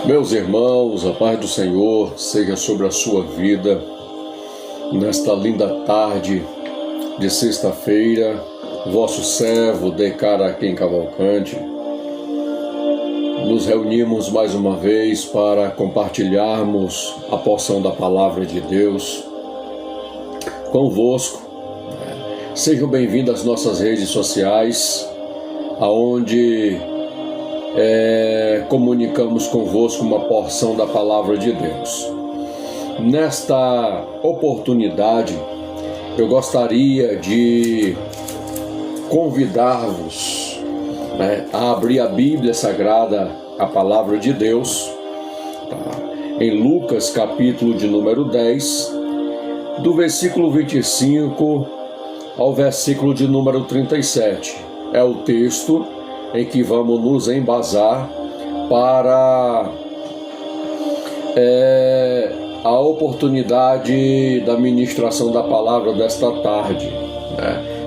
Meus irmãos, a paz do Senhor seja sobre a sua vida nesta linda tarde de sexta-feira. Vosso servo Decaraquém Cavalcante. Nos reunimos mais uma vez para compartilharmos a porção da palavra de Deus convosco. Sejam bem-vindos às nossas redes sociais, aonde comunicamos convosco uma porção da palavra de Deus. Nesta oportunidade, eu gostaria de convidar-vos a abrir a Bíblia Sagrada, a palavra de Deus, em Lucas, capítulo de número 10, do versículo 25 ao versículo de número 37. É o texto em que vamos nos embasar para a oportunidade da ministração da palavra desta tarde.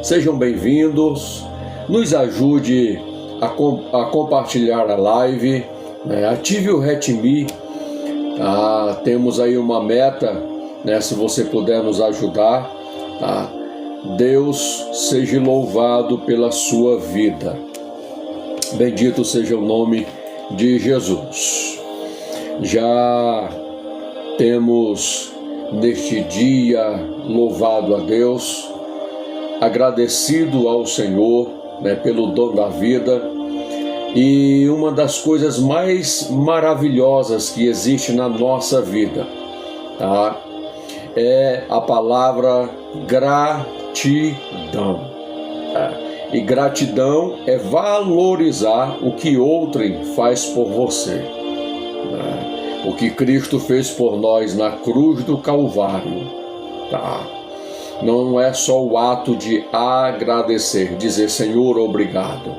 Sejam bem-vindos, nos ajude a compartilhar a live, ative o RETME, temos aí uma meta, se você puder nos ajudar, Deus seja louvado pela sua vida. Bendito seja o nome de Jesus. Já temos neste dia louvado a Deus, agradecido ao Senhor pelo dom da vida, e uma das coisas mais maravilhosas que existe na nossa vida é a palavra gratidão. E gratidão é valorizar o que outrem faz por você. O que Cristo fez por nós na cruz do Calvário. Não é só o ato de agradecer, dizer Senhor, obrigado.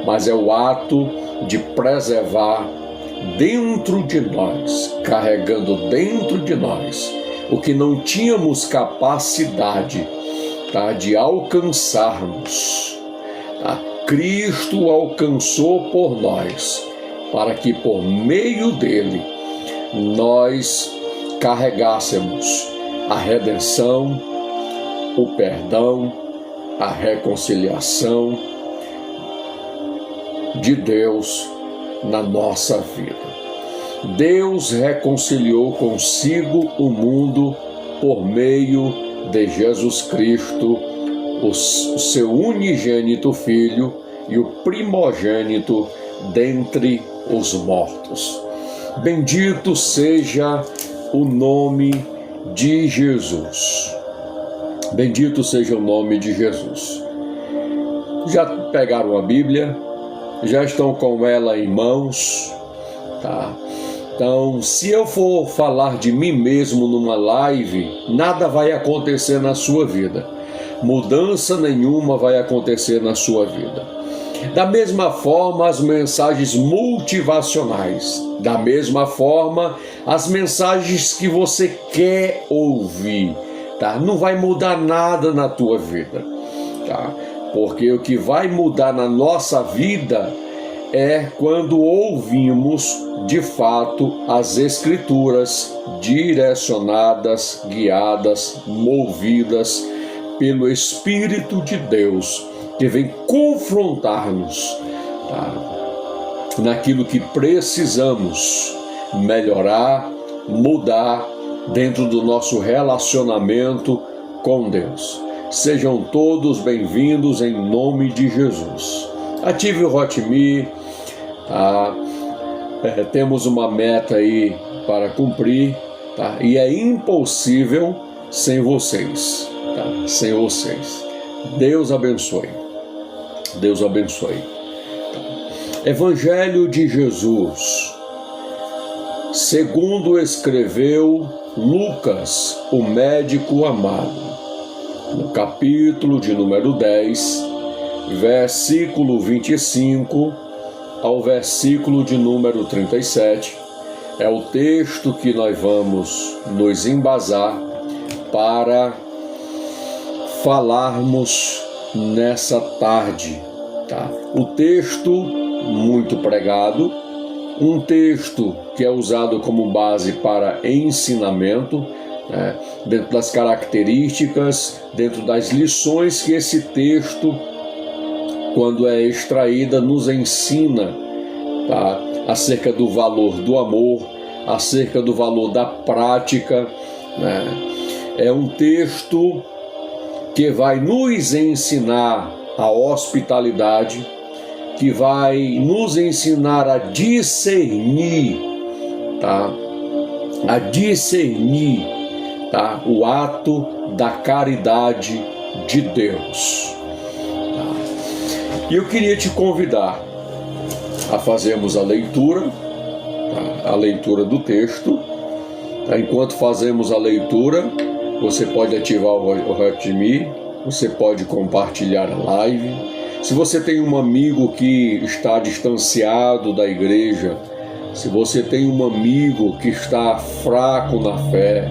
Mas é o ato de preservar dentro de nós, carregando dentro de nós, o que não tínhamos capacidade de alcançarmos. Cristo alcançou por nós, para que por meio dele nós carregássemos a redenção, o perdão, a reconciliação de Deus na nossa vida. Deus reconciliou consigo o mundo por meio de Jesus Cristo, o seu unigênito Filho e o primogênito dentre os mortos. Bendito seja o nome de Jesus. Bendito seja o nome de Jesus. Já pegaram a Bíblia? Já estão com ela em mãos? Então, se eu for falar de mim mesmo numa live, nada vai acontecer na sua vida. Mudança nenhuma vai acontecer na sua vida. Da mesma forma, as mensagens motivacionais. Da mesma forma, as mensagens que você quer ouvir. Não vai mudar nada na tua vida. Porque o que vai mudar na nossa vida é quando ouvimos de fato as Escrituras direcionadas, guiadas, movidas pelo Espírito de Deus, que vem confrontar-nos naquilo que precisamos melhorar, mudar dentro do nosso relacionamento com Deus. Sejam todos bem-vindos em nome de Jesus. Ative o RETME, temos uma meta aí para cumprir, e é impossível sem vocês, sem vocês. Deus abençoe. Deus abençoe. Evangelho de Jesus, segundo escreveu Lucas, o médico amado, no capítulo de número 10, versículo 25 ao versículo de número 37, é o texto que nós vamos nos embasar para falarmos nessa tarde. O texto muito pregado, um texto que é usado como base para ensinamento, né, dentro das características, dentro das lições que esse texto, quando é extraída, nos ensina, tá, acerca do valor do amor, acerca do valor da prática, né. É um texto que vai nos ensinar a hospitalidade, que vai nos ensinar a discernir, tá? A discernir, tá? O ato da caridade de Deus. Tá? E eu queria te convidar a fazermos a leitura, tá? A leitura do texto. Tá? Enquanto fazemos a leitura, você pode ativar o RepMe, você pode compartilhar a live. Se você tem um amigo que está distanciado da igreja, se você tem um amigo que está fraco na fé,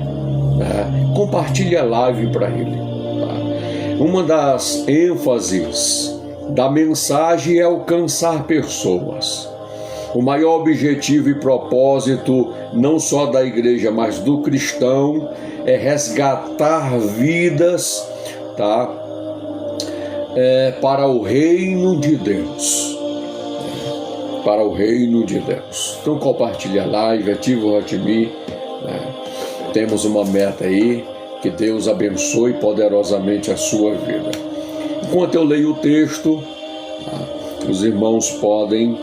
né, compartilhe a live para ele. Tá? Uma das ênfases da mensagem é alcançar pessoas. O maior objetivo e propósito, não só da igreja, mas do cristão, é resgatar vidas, tá? Para o reino de Deus. Para o reino de Deus. Então compartilhe a live, ativa o RepMe. Temos uma meta aí. Que Deus abençoe poderosamente a sua vida. Enquanto eu leio o texto, os irmãos podem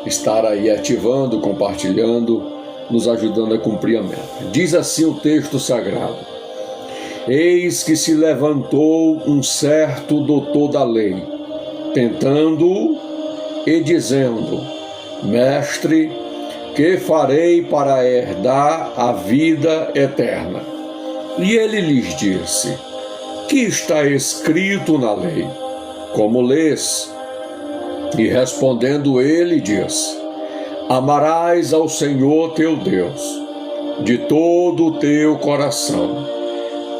estar aí ativando, compartilhando, nos ajudando a cumprir a meta. Diz assim o texto sagrado: Eis que se levantou um certo doutor da lei, tentando-o e dizendo: Mestre, que farei para herdar a vida eterna? E ele lhes disse: Que está escrito na lei? Como lês? E respondendo ele, diz: Amarás ao Senhor teu Deus de todo o teu coração,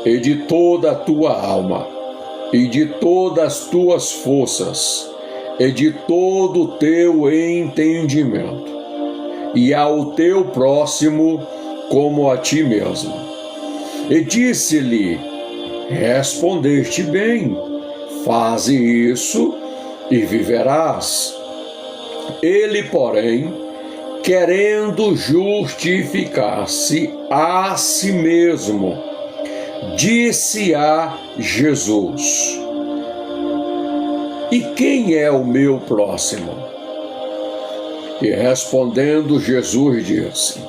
e de toda a tua alma, e de todas as tuas forças, e de todo o teu entendimento, e ao teu próximo como a ti mesmo. E disse-lhe: Respondeste bem, faze isso e viverás. Ele, porém, querendo justificar-se a si mesmo, disse a Jesus: E quem é o meu próximo? E respondendo Jesus disse: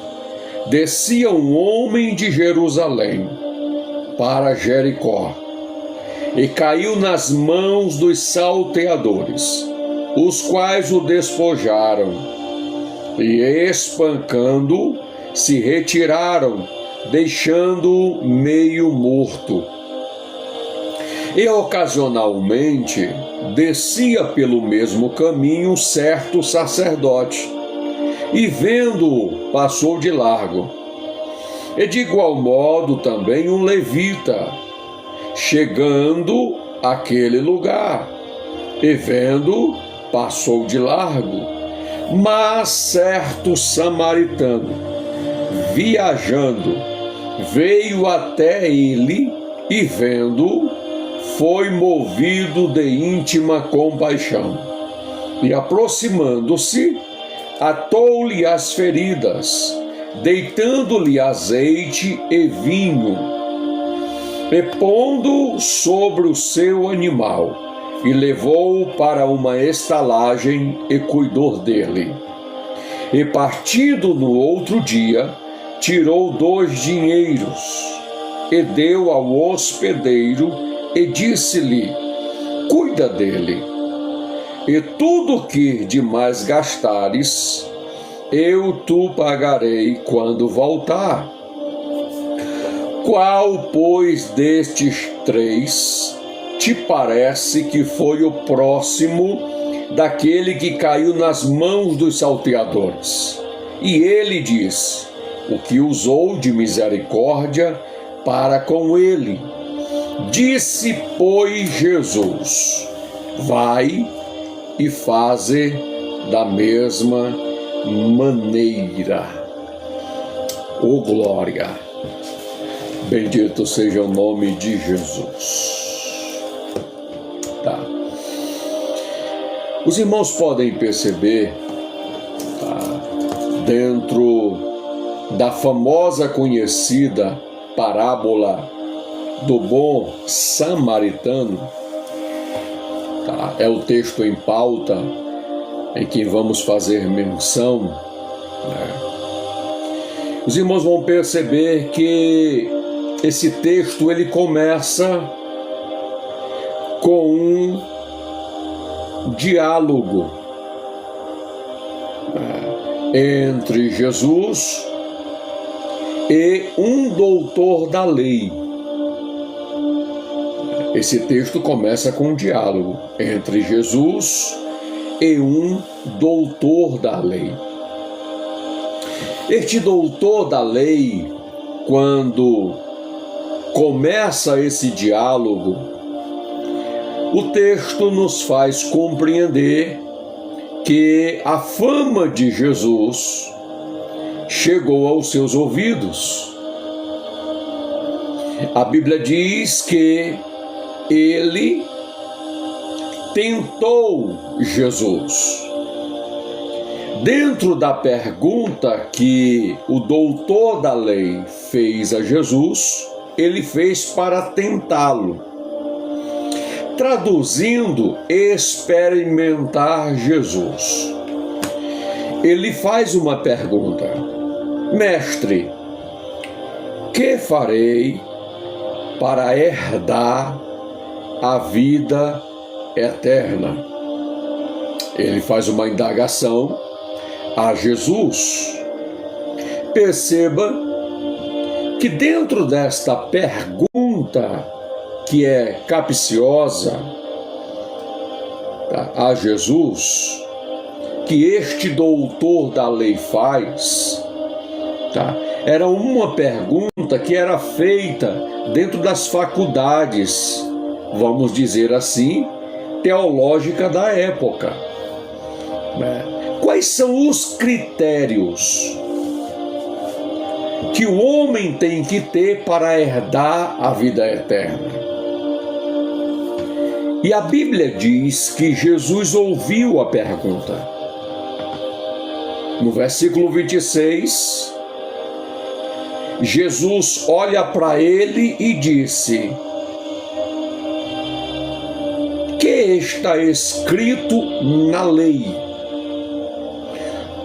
Descia um homem de Jerusalém para Jericó, e caiu nas mãos dos salteadores, os quais o despojaram, e espancando, se retiraram, deixando-o meio morto. E ocasionalmente descia pelo mesmo caminho um certo sacerdote, e vendo-o passou de largo. E de igual modo também um levita, chegando àquele lugar, e vendo, passou de largo. Mas certo samaritano, viajando, veio até ele e, vendo, foi movido de íntima compaixão. E aproximando-se, atou-lhe as feridas, deitando-lhe azeite e vinho, e pondo sobre o seu animal, e levou-o para uma estalagem e cuidou dele. E partindo no outro dia, tirou 2 dinheiros, e deu ao hospedeiro, e disse-lhe: Cuida dele, e tudo que demais gastares, eu tu pagarei quando voltar. Qual, pois, destes 3 te parece que foi o próximo daquele que caiu nas mãos dos salteadores? E ele diz: O que usou de misericórdia para com ele. Disse, pois, Jesus: Vai e faze da mesma maneira. Oh glória! Bendito seja o nome de Jesus. Tá. Os irmãos podem perceber, tá, dentro da famosa conhecida parábola do bom samaritano, tá, é o texto em pauta em que vamos fazer menção, né? Os irmãos vão perceber que esse texto ele começa com um diálogo, né, entre Jesus e um doutor da lei. Esse texto começa com um diálogo entre Jesus e um doutor da lei. Este doutor da lei, quando começa esse diálogo, o texto nos faz compreender que a fama de Jesus chegou aos seus ouvidos. A Bíblia diz que ele tentou Jesus. Dentro da pergunta que o doutor da lei fez a Jesus, ele fez para tentá-lo. Traduzindo, experimentar Jesus. Ele faz uma pergunta: Mestre, que farei para herdar a vida eterna? Ele faz uma indagação a Jesus. Perceba que dentro desta pergunta, que é capciosa, tá, a Jesus, que este doutor da lei faz, tá, era uma pergunta que era feita dentro das faculdades, vamos dizer assim, teológica da época, né? Quais são os critérios que o homem tem que ter para herdar a vida eterna? E a Bíblia diz que Jesus ouviu a pergunta. No versículo 26, Jesus olha para ele e disse: que está escrito na lei?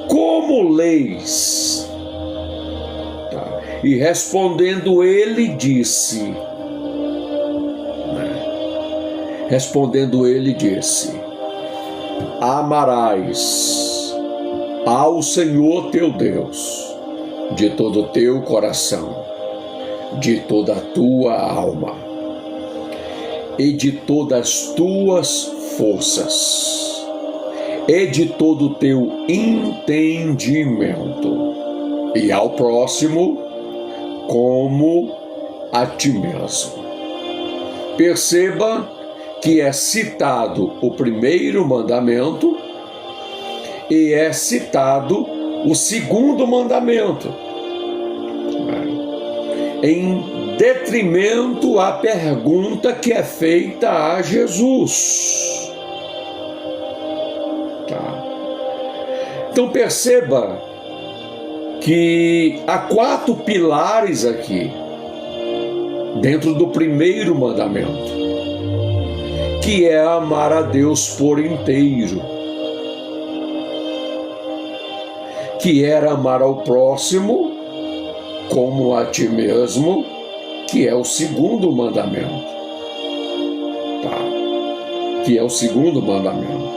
Como leis? Tá. E respondendo ele disse, amarás ao Senhor teu Deus de todo o teu coração, de toda a tua alma e de todas as tuas forças e de todo o teu entendimento, e ao próximo como a ti mesmo. Perceba que é citado o primeiro mandamento e é citado o segundo mandamento, em detrimento à pergunta que é feita a Jesus. Então perceba que há 4 pilares aqui, dentro do primeiro mandamento, que é amar a Deus por inteiro, que era amar ao próximo como a ti mesmo, que é o segundo mandamento, tá? Que é o segundo mandamento.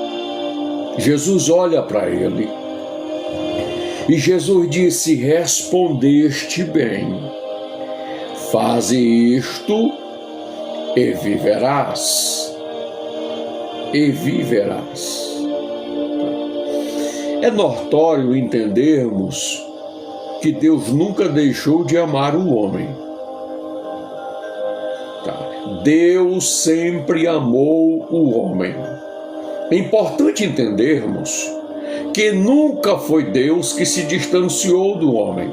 Jesus olha para ele e Jesus disse: respondeste bem, faze isto e viverás. E viverás. É notório entendermos que Deus nunca deixou de amar o homem. Deus sempre amou o homem. É importante entendermos Porque nunca foi Deus que se distanciou do homem.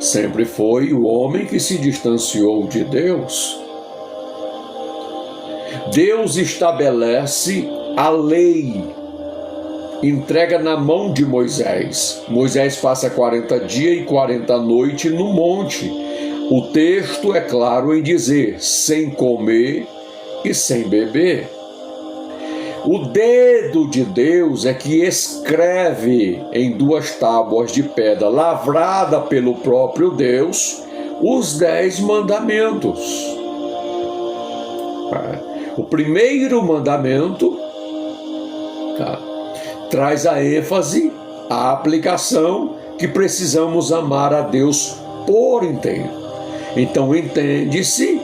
Sempre foi o homem que se distanciou de Deus. Deus estabelece a lei, entrega na mão de Moisés. Moisés passa 40 dias e 40 noites no monte. O texto é claro em dizer, sem comer e sem beber. O dedo de Deus é que escreve em 2 tábuas de pedra, lavrada pelo próprio Deus, os 10 mandamentos. O primeiro mandamento traz a ênfase, a aplicação, que precisamos amar a Deus por inteiro. Então entende-se,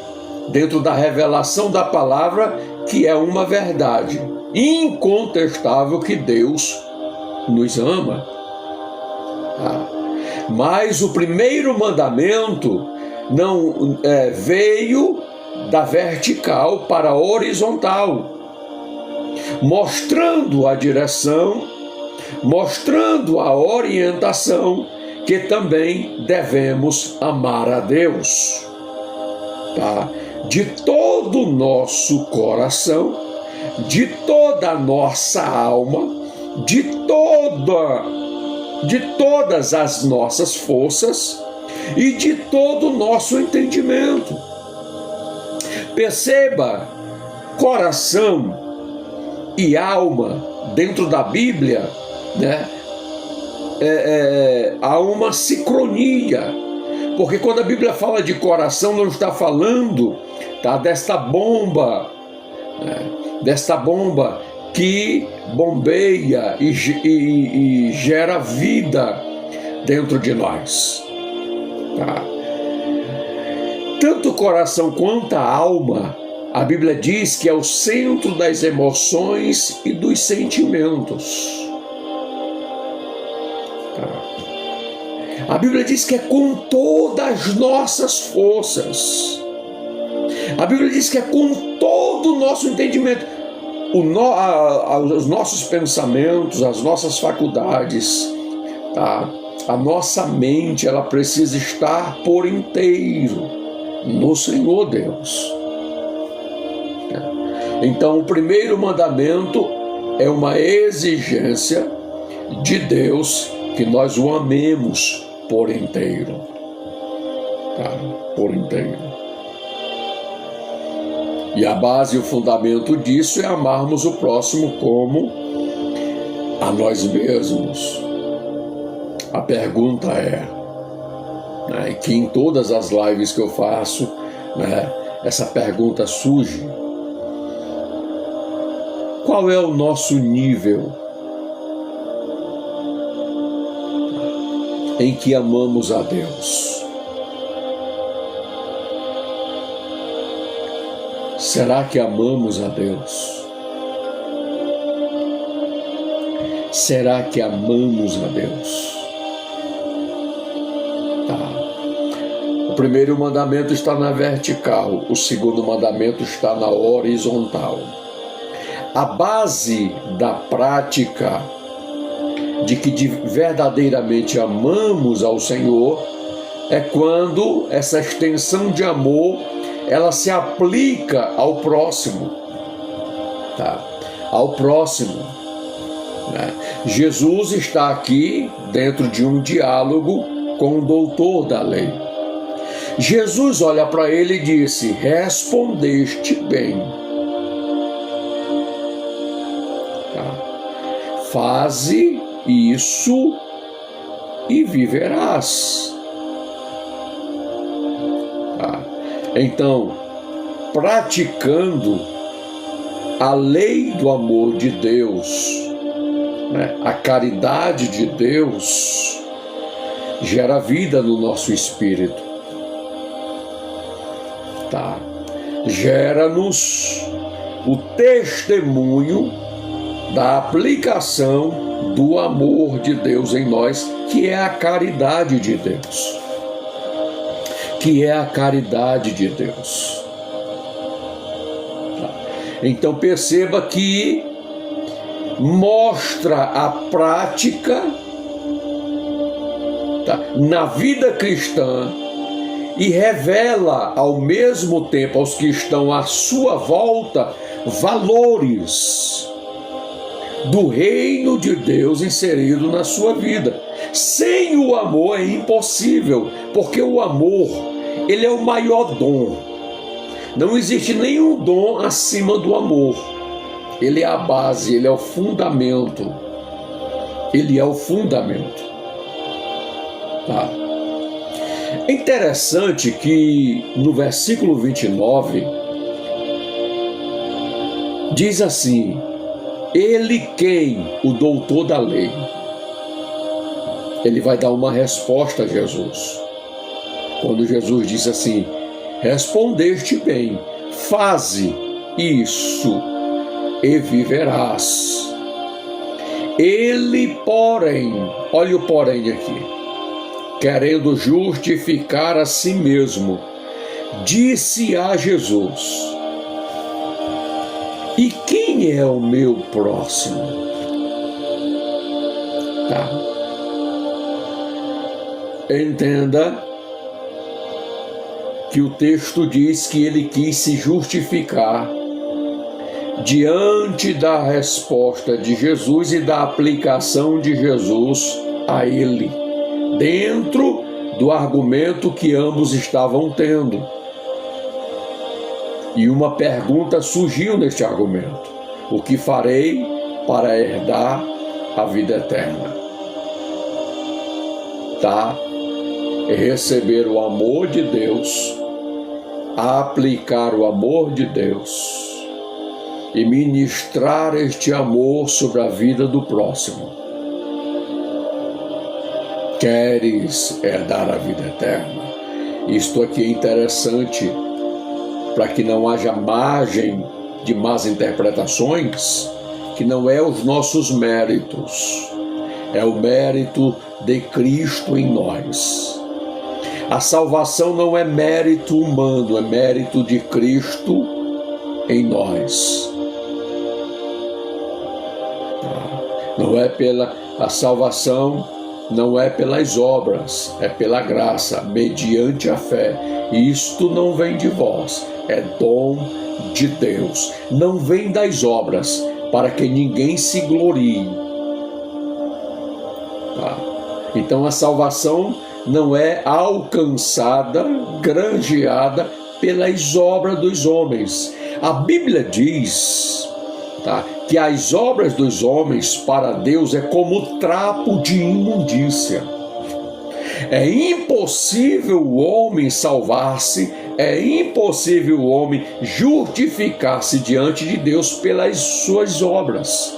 dentro da revelação da palavra, que é uma verdade incontestável que Deus nos ama. Mas o primeiro mandamento não veio da vertical para a horizontal, mostrando a direção, mostrando a orientação, que também devemos amar a Deus, de todo o nosso coração, de toda a nossa alma, de todas as nossas forças e de todo o nosso entendimento. Perceba, coração e alma, dentro da Bíblia, há uma sincronia, porque quando a Bíblia fala de coração, não está falando desta bomba, que bombeia e gera vida dentro de nós. Tanto o coração quanto a alma, a Bíblia diz que é o centro das emoções e dos sentimentos. A Bíblia diz que é com todas as nossas forças. A Bíblia diz que é com todo o nosso entendimento. Os nossos pensamentos, as nossas faculdades, a nossa mente, ela precisa estar por inteiro no Senhor Deus. Então, o primeiro mandamento é uma exigência de Deus que nós o amemos por inteiro. Por inteiro. E a base e o fundamento disso é amarmos o próximo como a nós mesmos. A pergunta é, que em todas as lives que eu faço, essa pergunta surge: qual é o nosso nível em que amamos a Deus? Será que amamos a Deus? Será que amamos a Deus? O primeiro mandamento está na vertical, o segundo mandamento está na horizontal. A base da prática de que verdadeiramente amamos ao Senhor é quando essa extensão de amor ela se aplica ao próximo, ao próximo. Jesus está aqui dentro de um diálogo com o doutor da lei. Jesus olha para ele e disse: respondeste bem. Faze isso e viverás. Então, praticando a lei do amor de Deus, a caridade de Deus, gera vida no nosso espírito. Gera-nos o testemunho da aplicação do amor de Deus em nós, que é a caridade de Deus. Então perceba que mostra a prática, tá, na vida cristã e revela ao mesmo tempo aos que estão à sua volta valores do reino de Deus inserido na sua vida. Sem o amor é impossível, porque o amor, ele é o maior dom. Não existe nenhum dom acima do amor. Ele é a base, ele é o fundamento. Ele é o fundamento. Tá? É interessante que no versículo 29 diz assim: ele quem? O doutor da lei. Ele vai dar uma resposta a Jesus. Quando Jesus diz assim: respondeste bem, faze isso e viverás. Ele, porém, olha o porém aqui, querendo justificar a si mesmo, disse a Jesus: e quem é o meu próximo? Tá. Entenda que o texto diz que ele quis se justificar diante da resposta de Jesus e da aplicação de Jesus a ele, dentro do argumento que ambos estavam tendo. E uma pergunta surgiu neste argumento: o que farei para herdar a vida eterna? Tá? É receber o amor de Deus, aplicar o amor de Deus e ministrar este amor sobre a vida do próximo. Queres herdar a vida eterna? Isto aqui é interessante para que não haja margem de más interpretações, que não é os nossos méritos, é o mérito de Cristo em nós. A salvação não é mérito humano, é mérito de Cristo em nós. Não é a salvação não é pelas obras, é pela graça, mediante a fé. Isto não vem de vós, é dom de Deus. Não vem das obras, para que ninguém se glorie. Tá? Então a salvação não é alcançada, granjeada pelas obras dos homens. A Bíblia diz, tá, que as obras dos homens para Deus é como trapo de imundícia. É impossível o homem salvar-se, é impossível o homem justificar-se diante de Deus pelas suas obras.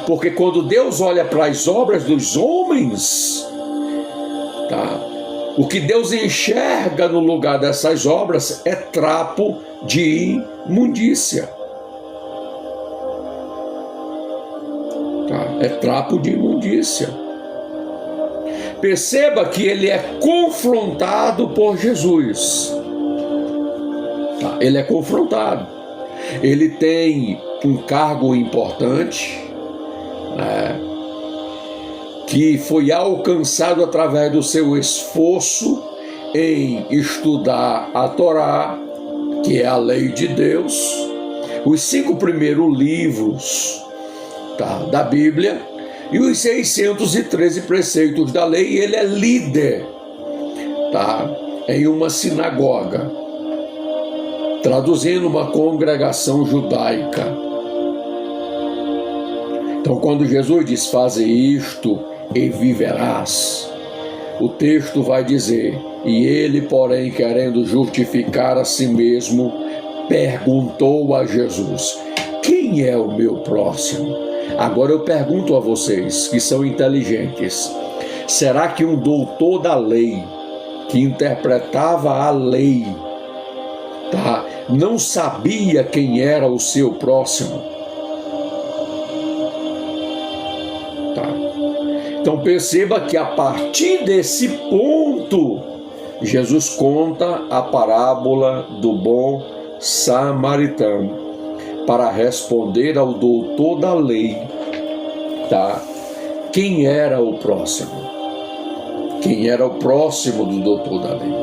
Porque quando Deus olha para as obras dos homens, tá, o que Deus enxerga no lugar dessas obras é trapo de imundícia. Tá? É trapo de imundícia. Perceba que ele é confrontado por Jesus. Tá? Ele é confrontado. Ele tem um cargo importante, né, que foi alcançado através do seu esforço em estudar a Torá, que é a lei de Deus, os 5 primeiros livros, tá, da Bíblia, e os 613 preceitos da lei. Ele é líder, tá, em uma sinagoga, traduzindo, uma congregação judaica. Então, quando Jesus diz: faze isto e viverás, o texto vai dizer: e ele, porém, querendo justificar a si mesmo, perguntou a Jesus: quem é o meu próximo? Agora eu pergunto a vocês que são inteligentes: será que um doutor da lei, que interpretava a lei, tá, não sabia quem era o seu próximo? Então perceba que a partir desse ponto, Jesus conta a parábola do bom samaritano para responder ao doutor da lei tá? Quem era o próximo? Quem era o próximo do doutor da lei?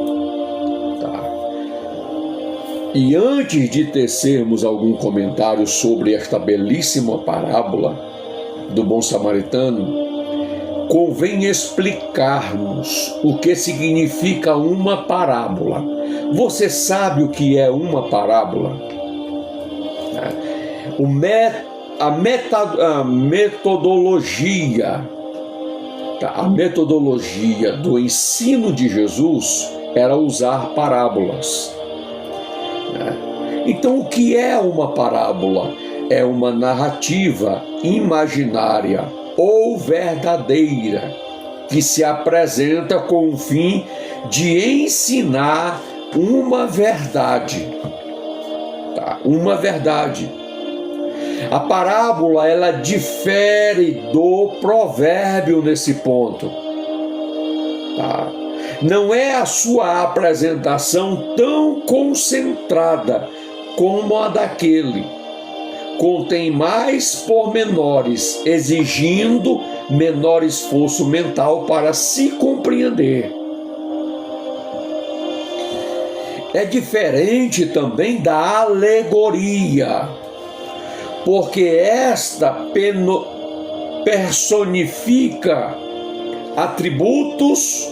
Tá? E antes de tecermos algum comentário sobre esta belíssima parábola do bom samaritano, convém explicarmos o que significa uma parábola. Você sabe o que é uma parábola? A metodologia do ensino de Jesus era usar parábolas. Então, o que é uma parábola? É uma narrativa imaginária ou verdadeira que se apresenta com o fim de ensinar uma verdade. Tá? Uma verdade. A parábola, ela difere do provérbio nesse ponto. Tá? Não é a sua apresentação tão concentrada como a daquele. Contém mais pormenores, exigindo menor esforço mental para se compreender. É diferente também da alegoria, porque esta personifica atributos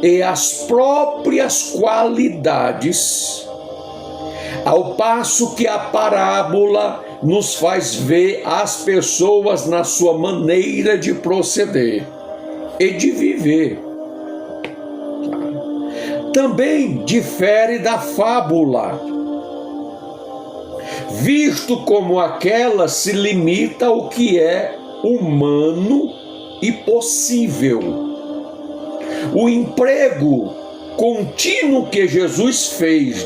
e as próprias qualidades, ao passo que a parábola nos faz ver as pessoas na sua maneira de proceder e de viver. Também difere da fábula, visto como aquela se limita ao que é humano e possível. O emprego contínuo que Jesus fez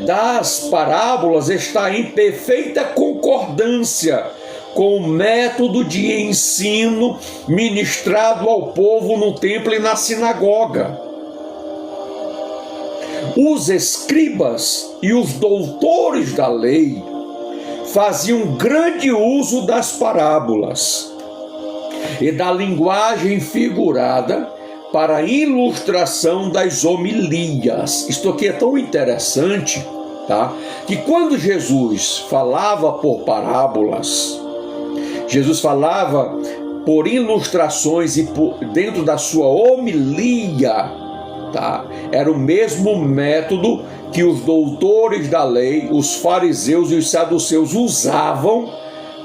das parábolas está em perfeita concordância com o método de ensino ministrado ao povo no templo e na sinagoga. Os escribas e os doutores da lei faziam grande uso das parábolas e da linguagem figurada para a ilustração das homilias. Isto aqui é tão interessante, tá? Que quando Jesus falava por parábolas, Jesus falava por ilustrações e dentro da sua homilia, tá? Era o mesmo método que os doutores da lei, os fariseus e os saduceus usavam,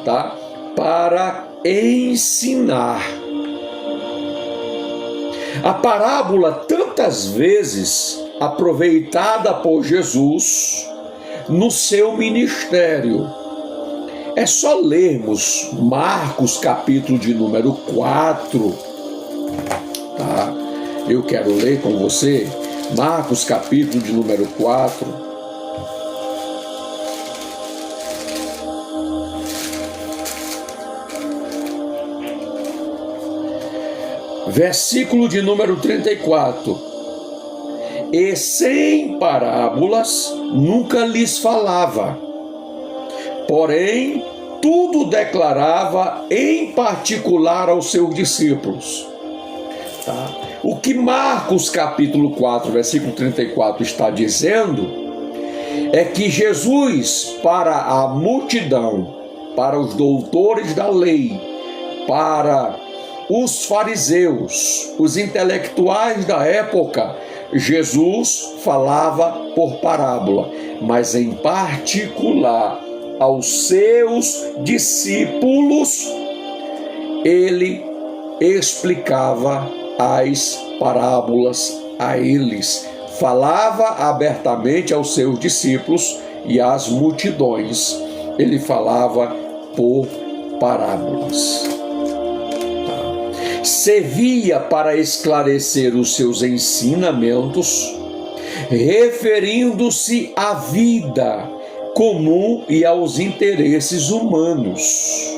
tá? Para ensinar. A parábola, tantas vezes aproveitada por Jesus no seu ministério. É só lermos Marcos, capítulo de número 4. Tá? Eu quero ler com você Marcos, capítulo de número 4. Versículo de número 34. E sem parábolas nunca lhes falava, porém tudo declarava em particular aos seus discípulos. Tá? O que Marcos capítulo 4, versículo 34 está dizendo é que Jesus, para a multidão, para os doutores da lei, para os fariseus, os intelectuais da época, Jesus falava por parábola, mas em particular aos seus discípulos, ele explicava as parábolas a eles, falava abertamente aos seus discípulos e às multidões, ele falava por parábolas. Servia para esclarecer os seus ensinamentos, referindo-se à vida comum e aos interesses humanos,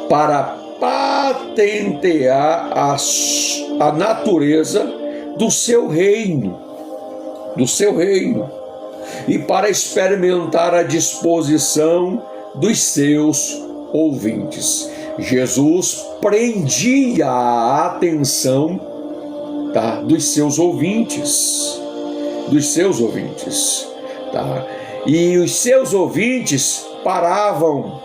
para patentear a natureza do seu reino, e para experimentar a disposição dos seus ouvintes. Jesus prendia a atenção, tá, dos seus ouvintes. Tá? E os seus ouvintes paravam,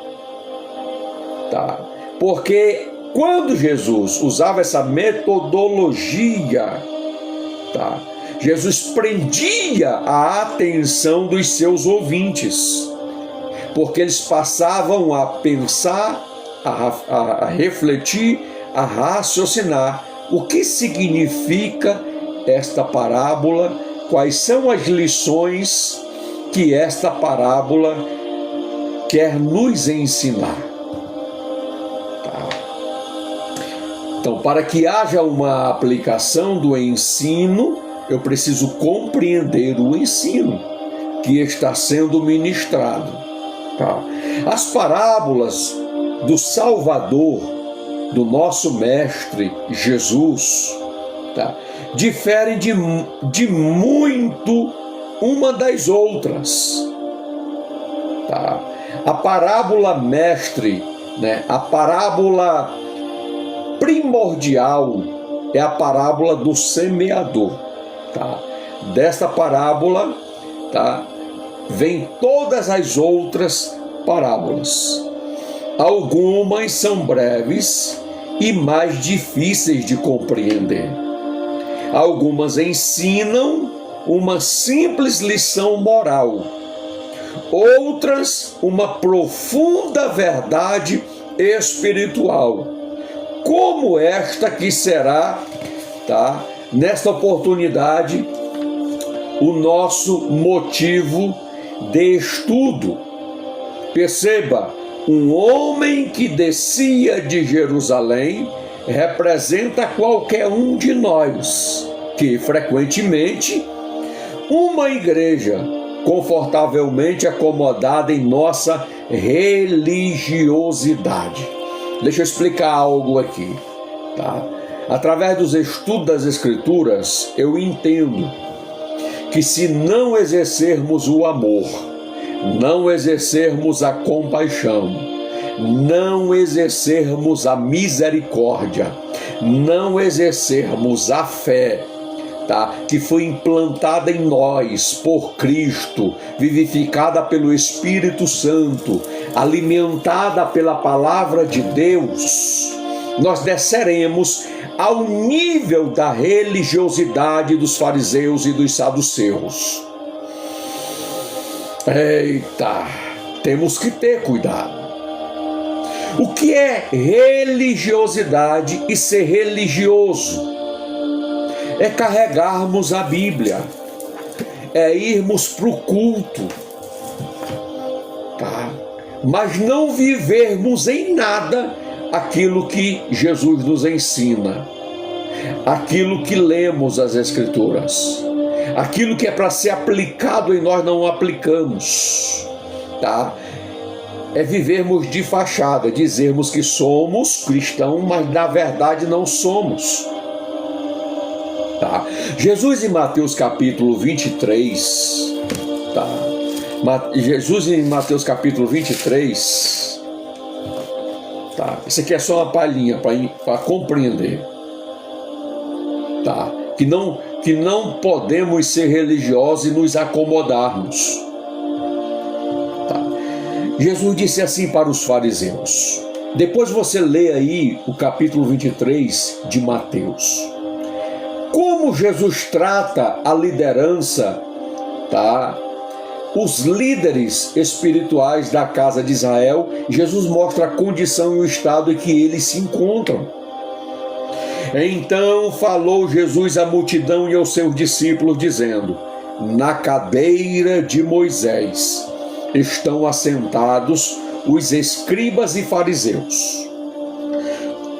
tá? Porque quando Jesus usava essa metodologia, tá, Jesus prendia a atenção dos seus ouvintes, porque eles passavam a pensar, a refletir, a raciocinar o que significa esta parábola, quais são as lições que esta parábola quer nos ensinar. Tá? Então, para que haja uma aplicação do ensino, eu preciso compreender o ensino que está sendo ministrado. Tá? As parábolas do Salvador, do nosso Mestre Jesus, tá, diferem de muito uma das outras. Tá? A parábola mestre, né, a parábola primordial é a parábola do semeador. Tá? Desta parábola, tá, vem todas as outras parábolas. Algumas são breves e mais difíceis de compreender. Algumas ensinam uma simples lição moral. Outras, uma profunda verdade espiritual, como esta que será, tá, nesta oportunidade, o nosso motivo de estudo. Perceba, um homem que descia de Jerusalém representa qualquer um de nós, que frequentemente uma igreja confortavelmente acomodada em nossa religiosidade. Deixa eu explicar algo aqui, tá? Através dos estudos das Escrituras, eu entendo que se não exercermos o amor, não exercermos a compaixão, não exercermos a misericórdia, não exercermos a fé, tá, que foi implantada em nós por Cristo, vivificada pelo Espírito Santo, alimentada pela palavra de Deus, nós desceremos ao nível da religiosidade dos fariseus e dos saduceus. Eita, temos que ter cuidado. O que é religiosidade e ser religioso? É carregarmos a Bíblia, é irmos para o culto, tá? Mas não vivermos em nada aquilo que Jesus nos ensina, aquilo que lemos as Escrituras, aquilo que é para ser aplicado em nós não aplicamos, tá? É vivermos de fachada, dizermos que somos cristãos, mas na verdade não somos. Tá? Jesus em Mateus capítulo 23, tá? Jesus em Mateus capítulo 23, tá? Isso aqui é só uma palhinha para compreender, tá? Que não podemos ser religiosos e nos acomodarmos. Tá? Jesus disse assim para os fariseus. Depois você lê aí o capítulo 23 de Mateus. Como Jesus trata a liderança, tá? Os líderes espirituais da casa de Israel, Jesus mostra a condição e o estado em que eles se encontram. Então falou Jesus à multidão e aos seus discípulos, dizendo: na cadeira de Moisés estão assentados os escribas e fariseus.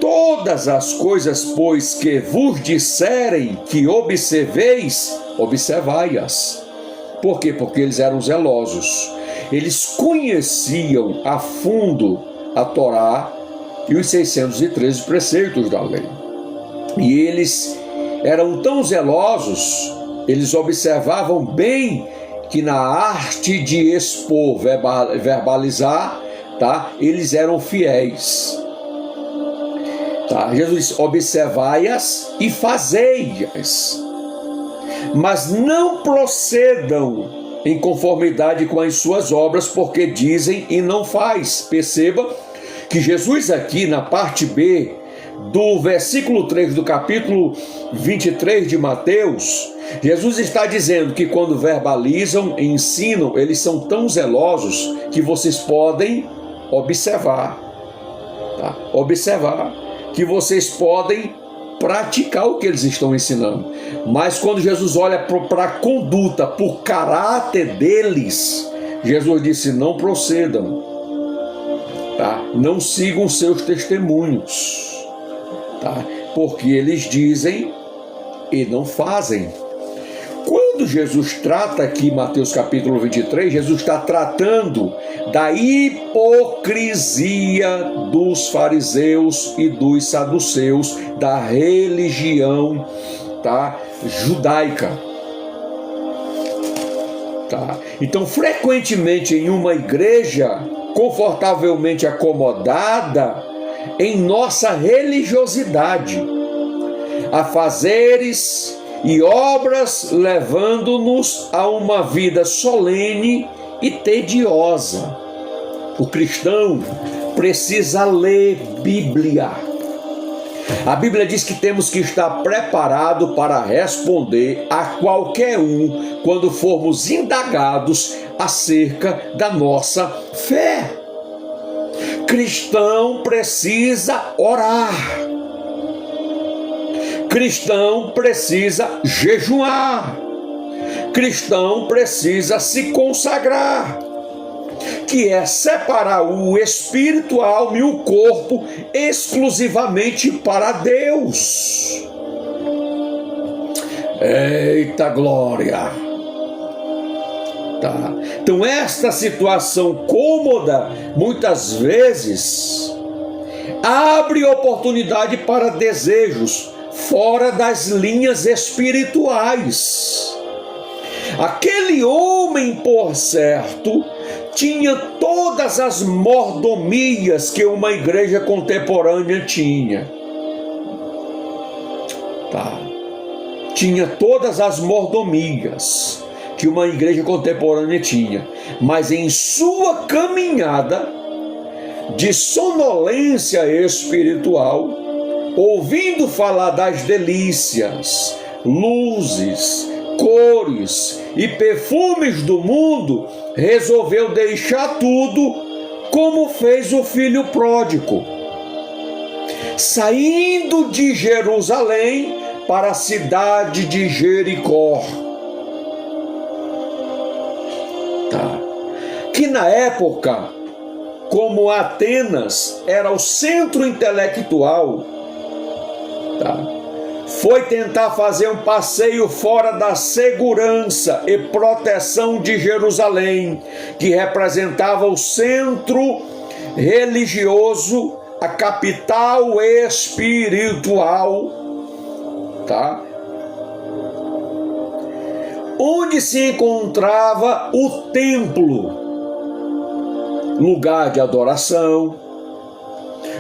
Todas as coisas, pois, que vos disserem que observeis, observai-as. Por quê? Porque eles eram zelosos. Eles conheciam a fundo a Torá e os 613 preceitos da lei. E eles eram tão zelosos, eles observavam bem que na arte de expor, verbalizar, tá? Eles eram fiéis. Tá? Jesus disse: observai-as e fazei-as, mas não procedam em conformidade com as suas obras, porque dizem e não faz. Perceba que Jesus aqui na parte B do versículo 3 do capítulo 23 de Mateus, Jesus está dizendo que quando verbalizam e ensinam, eles são tão zelosos que vocês podem observar, tá? Observar, que vocês podem praticar o que eles estão ensinando. Mas quando Jesus olha para a conduta, para o caráter deles, Jesus disse: não procedam, tá? Não sigam seus testemunhos, tá? Porque eles dizem e não fazem. Quando Jesus trata aqui em Mateus capítulo 23, Jesus está tratando da hipocrisia dos fariseus e dos saduceus, da religião, tá, judaica. Tá? Então, frequentemente em uma igreja confortavelmente acomodada em nossa religiosidade, afazeres e obras levando-nos a uma vida solene e tediosa. O cristão precisa ler Bíblia. A Bíblia diz que temos que estar preparado para responder a qualquer um quando formos indagados acerca da nossa fé. Cristão precisa orar. Cristão precisa jejuar. Cristão precisa se consagrar, que é separar o espírito, a alma e o corpo exclusivamente para Deus. Eita glória! Tá. Então esta situação cômoda, muitas vezes, abre oportunidade para desejos fora das linhas espirituais. Aquele homem, por certo, tinha todas as mordomias que uma igreja contemporânea tinha. Tá. Tinha todas as mordomias que uma igreja contemporânea tinha, mas em sua caminhada de sonolência espiritual, ouvindo falar das delícias, luzes, cores e perfumes do mundo, resolveu deixar tudo, como fez o filho pródigo, saindo de Jerusalém para a cidade de Jericó. Tá. Que na época, como Atenas era o centro intelectual, tá, foi tentar fazer um passeio fora da segurança e proteção de Jerusalém, que representava o centro religioso, a capital espiritual, tá? Onde se encontrava o templo, lugar de adoração,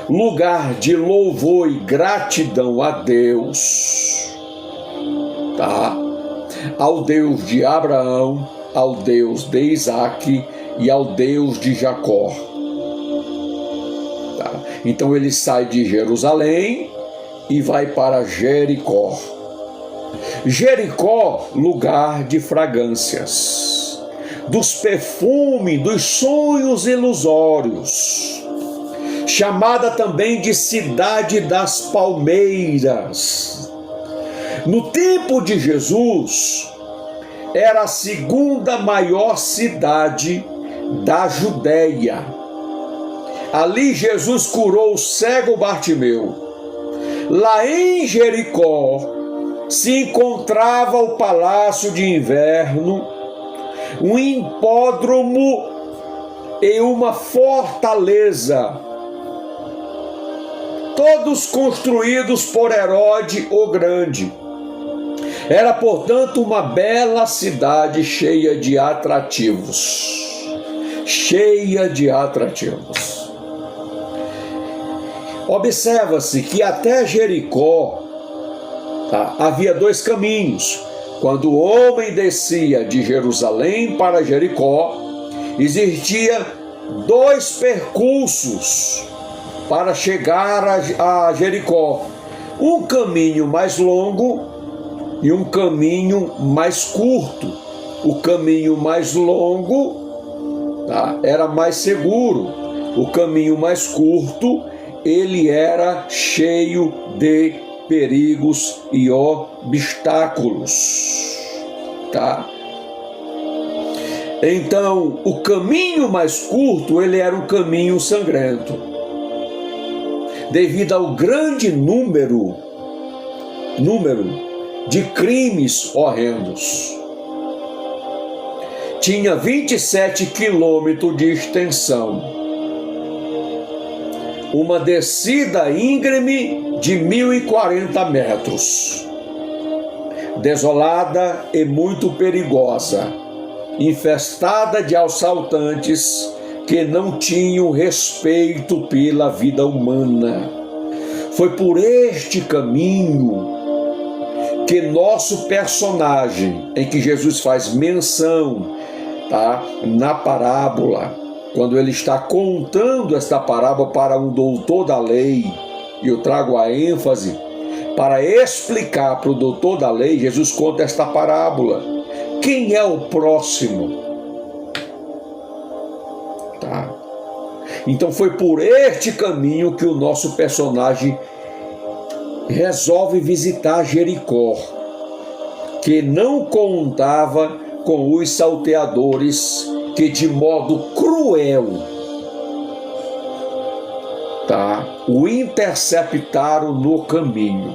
lugar de louvor e gratidão a Deus, tá? Ao Deus de Abraão, ao Deus de Isaac e ao Deus de Jacó. Tá? Então ele sai de Jerusalém e vai para Jericó. Jericó, lugar de fragrâncias, dos perfumes, dos sonhos ilusórios, chamada também de cidade das palmeiras. No tempo de Jesus, era a segunda maior cidade da Judéia. Ali Jesus curou o cego Bartimeu. Lá em Jericó se encontrava o palácio de inverno, um hipódromo e uma fortaleza, todos construídos por Herodes o Grande. Era, portanto, uma bela cidade cheia de atrativos. Cheia de atrativos. Observa-se que até Jericó, havia dois caminhos. Quando o homem descia de Jerusalém para Jericó, existia dois percursos para chegar a Jericó. Um caminho mais longo e um caminho mais curto. O caminho mais longo era mais seguro. O caminho mais curto, ele era cheio de perigos e obstáculos. Então, o caminho mais curto, ele era um caminho sangrento. Devido ao grande número de crimes horrendos. Tinha 27 quilômetros de extensão. Uma descida íngreme de 1.040 metros. Desolada e muito perigosa. Infestada de assaltantes que não tinham respeito pela vida humana. Foi por este caminho que nosso personagem, em que Jesus faz menção, na parábola, quando ele está contando esta parábola para um doutor da lei, e eu trago a ênfase, para explicar para o doutor da lei, Jesus conta esta parábola. Quem é o próximo? Então foi por este caminho que o nosso personagem resolve visitar Jericó, que não contava com os salteadores que de modo cruel o interceptaram no caminho.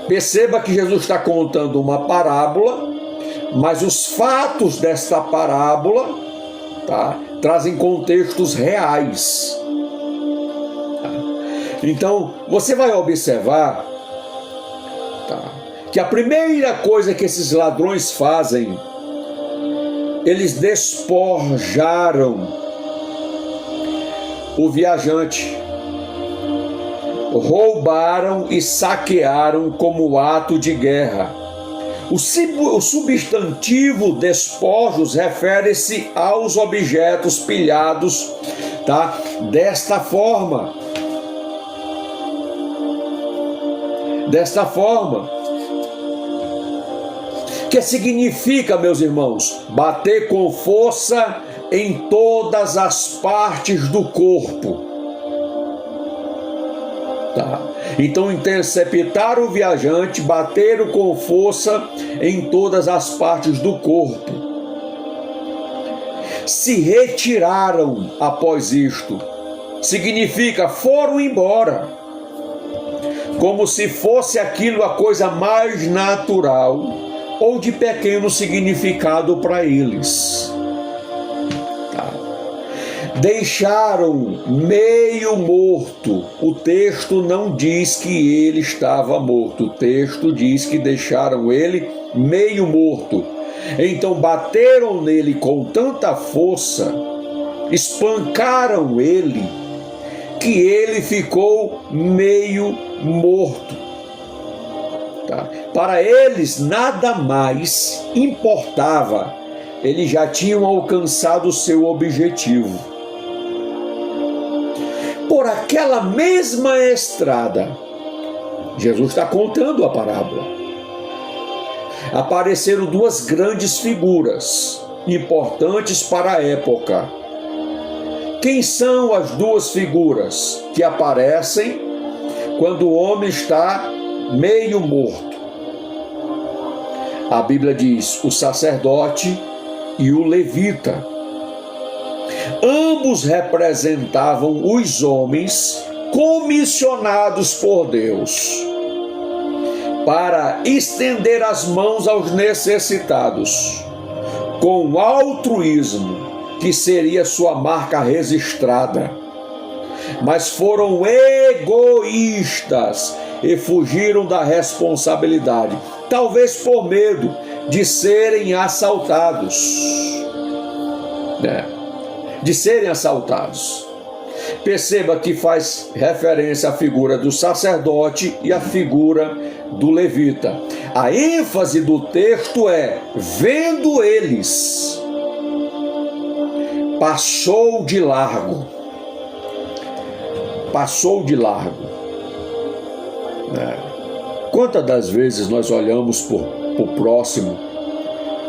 Perceba que Jesus está contando uma parábola, mas os fatos desta parábola trazem contextos reais. Então, você vai observar que a primeira coisa que esses ladrões fazem, eles despojaram o viajante, roubaram e saquearam como ato de guerra. O substantivo despojos refere-se aos objetos pilhados, desta forma. Que significa, meus irmãos, bater com força em todas as partes do corpo. Então, interceptar o viajante, bateram com força em todas as partes do corpo. Se retiraram após isto. Significa, foram embora. Como se fosse aquilo a coisa mais natural ou de pequeno significado para eles. Deixaram meio morto. O texto não diz que ele estava morto. O texto diz que deixaram ele meio morto. Então bateram nele com tanta força, espancaram ele, que ele ficou meio morto. Para eles nada mais importava. Eles já tinham alcançado o seu objetivo. Por aquela mesma estrada, Jesus está contando a parábola. Apareceram duas grandes figuras importantes para a época. Quem são as duas figuras que aparecem quando o homem está meio morto? A Bíblia diz: o sacerdote e o levita. Ambos representavam os homens comissionados por Deus para estender as mãos aos necessitados, com altruísmo, que seria sua marca registrada. Mas foram egoístas e fugiram da responsabilidade, talvez por medo de serem assaltados. Perceba que faz referência à figura do sacerdote e à figura do levita. A ênfase do texto é: vendo eles, passou de largo. Passou de largo. Quantas das vezes nós olhamos para o próximo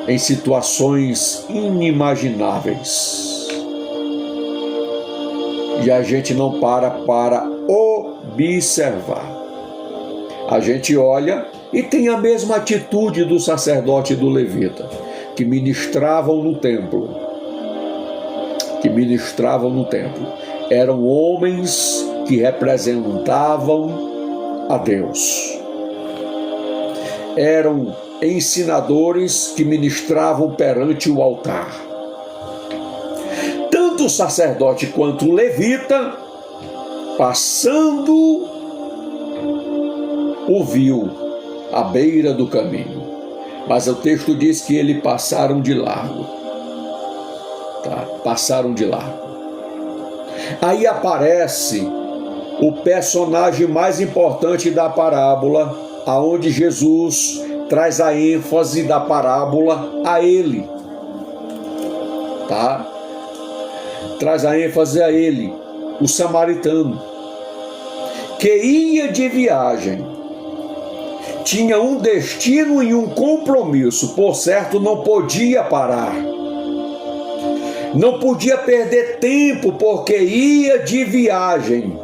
em situações inimagináveis e a gente não para observar. A gente olha e tem a mesma atitude do sacerdote e do levita, que ministravam no templo. Eram homens que representavam a Deus. Eram ensinadores que ministravam perante o altar. Tanto o sacerdote quanto o levita, passando, o viu à beira do caminho. Mas o texto diz que eles passaram de largo. Passaram de largo. Aí aparece o personagem mais importante da parábola, aonde Jesus traz a ênfase da parábola a ele. Traz a ênfase a ele, o samaritano, que ia de viagem, tinha um destino e um compromisso, por certo não podia parar, não podia perder tempo, porque ia de viagem.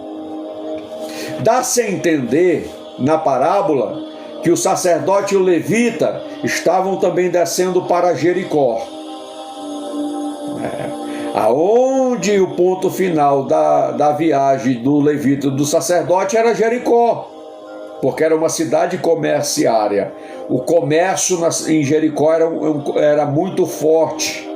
Dá-se a entender na parábola que o sacerdote e o levita estavam também descendo para Jericó, aonde o ponto final da viagem do levita e do sacerdote era Jericó, porque era uma cidade comerciária. O comércio em Jericó era muito forte,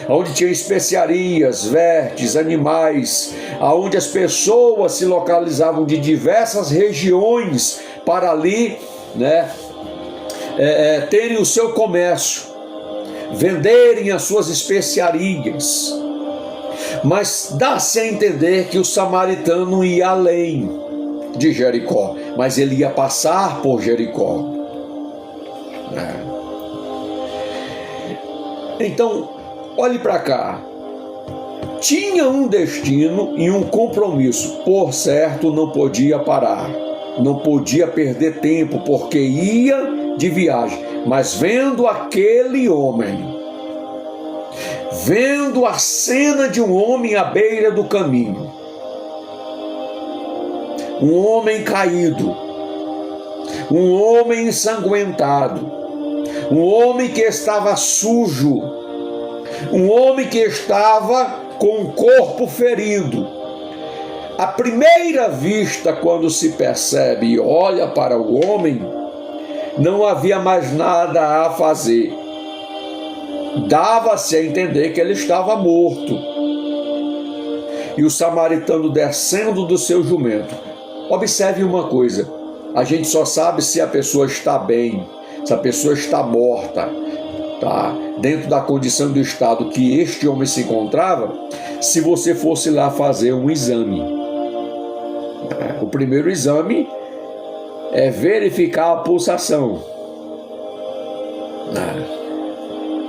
onde tinha especiarias, vertes, animais, aonde as pessoas se localizavam de diversas regiões para ali, terem o seu comércio, venderem as suas especiarias. Mas dá-se a entender que o samaritano ia além de Jericó, mas ele ia passar por Jericó. Então, olhe para cá. Tinha um destino e um compromisso, por certo não podia parar, não podia perder tempo, porque ia de viagem. Mas vendo aquele homem, vendo a cena de um homem à beira do caminho, um homem caído, um homem ensanguentado, um homem que estava sujo, um homem que estava com o corpo ferido. À primeira vista, quando se percebe e olha para o homem, não havia mais nada a fazer. Dava-se a entender que ele estava morto. E o samaritano descendo do seu jumento. Observe uma coisa: a gente só sabe se a pessoa está bem, se a pessoa está morta, dentro da condição do estado que este homem se encontrava, se você fosse lá fazer um exame. O primeiro exame é verificar a pulsação,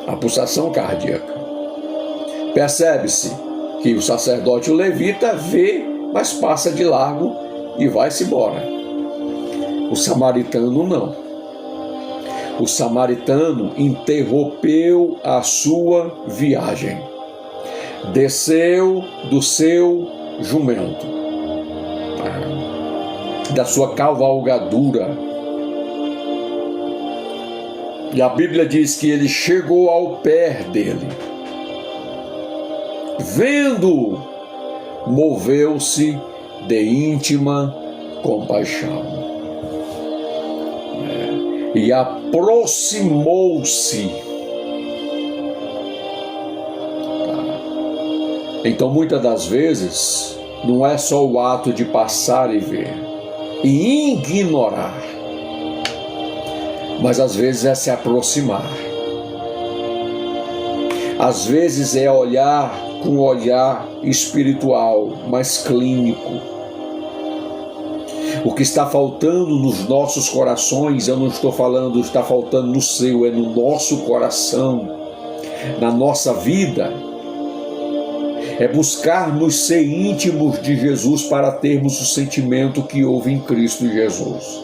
a pulsação cardíaca. Percebe-se que o sacerdote e o levita vê, mas passa de largo e vai-se embora. O samaritano não. O samaritano interrompeu a sua viagem, desceu do seu jumento, da sua cavalgadura, e a Bíblia diz que ele chegou ao pé dele, vendo, moveu-se de íntima compaixão. E aproximou-se. Então, muitas das vezes, não é só o ato de passar e ver e ignorar, mas às vezes é se aproximar. Às vezes é olhar com um olhar espiritual, mais clínico. O que está faltando nos nossos corações, eu não estou falando está faltando no seu, é no nosso coração, na nossa vida, é buscarmos ser íntimos de Jesus para termos o sentimento que houve em Cristo Jesus.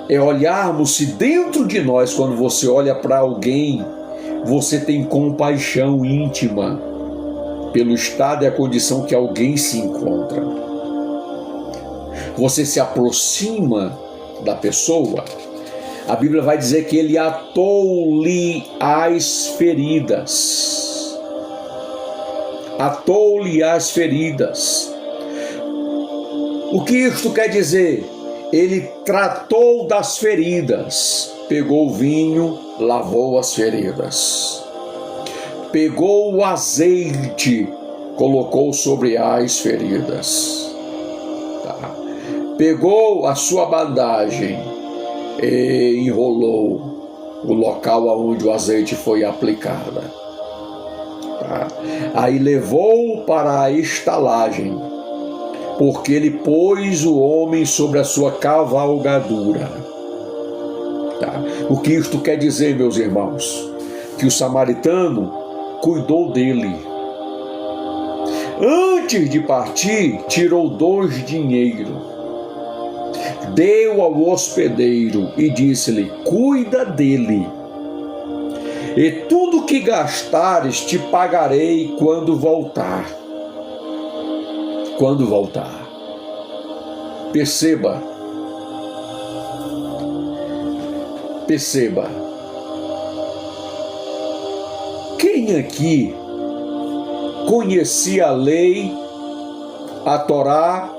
É olharmos se dentro de nós, quando você olha para alguém, você tem compaixão íntima pelo estado e a condição que alguém se encontra. Você se aproxima da pessoa, a Bíblia vai dizer que ele atou-lhe as feridas. Atou-lhe as feridas. O que isto quer dizer? Ele tratou das feridas, pegou o vinho, lavou as feridas, pegou o azeite, colocou sobre as feridas, pegou a sua bandagem e enrolou o local onde o azeite foi aplicado. Aí levou para a estalagem, porque ele pôs o homem sobre a sua cavalgadura. O que isto quer dizer, meus irmãos? Que o samaritano cuidou dele. Antes de partir, tirou 2 dinheiros, deu ao hospedeiro e disse-lhe: cuida dele, e tudo que gastares te pagarei quando voltar. Quando voltar. Perceba. Quem aqui conhecia a lei, a Torá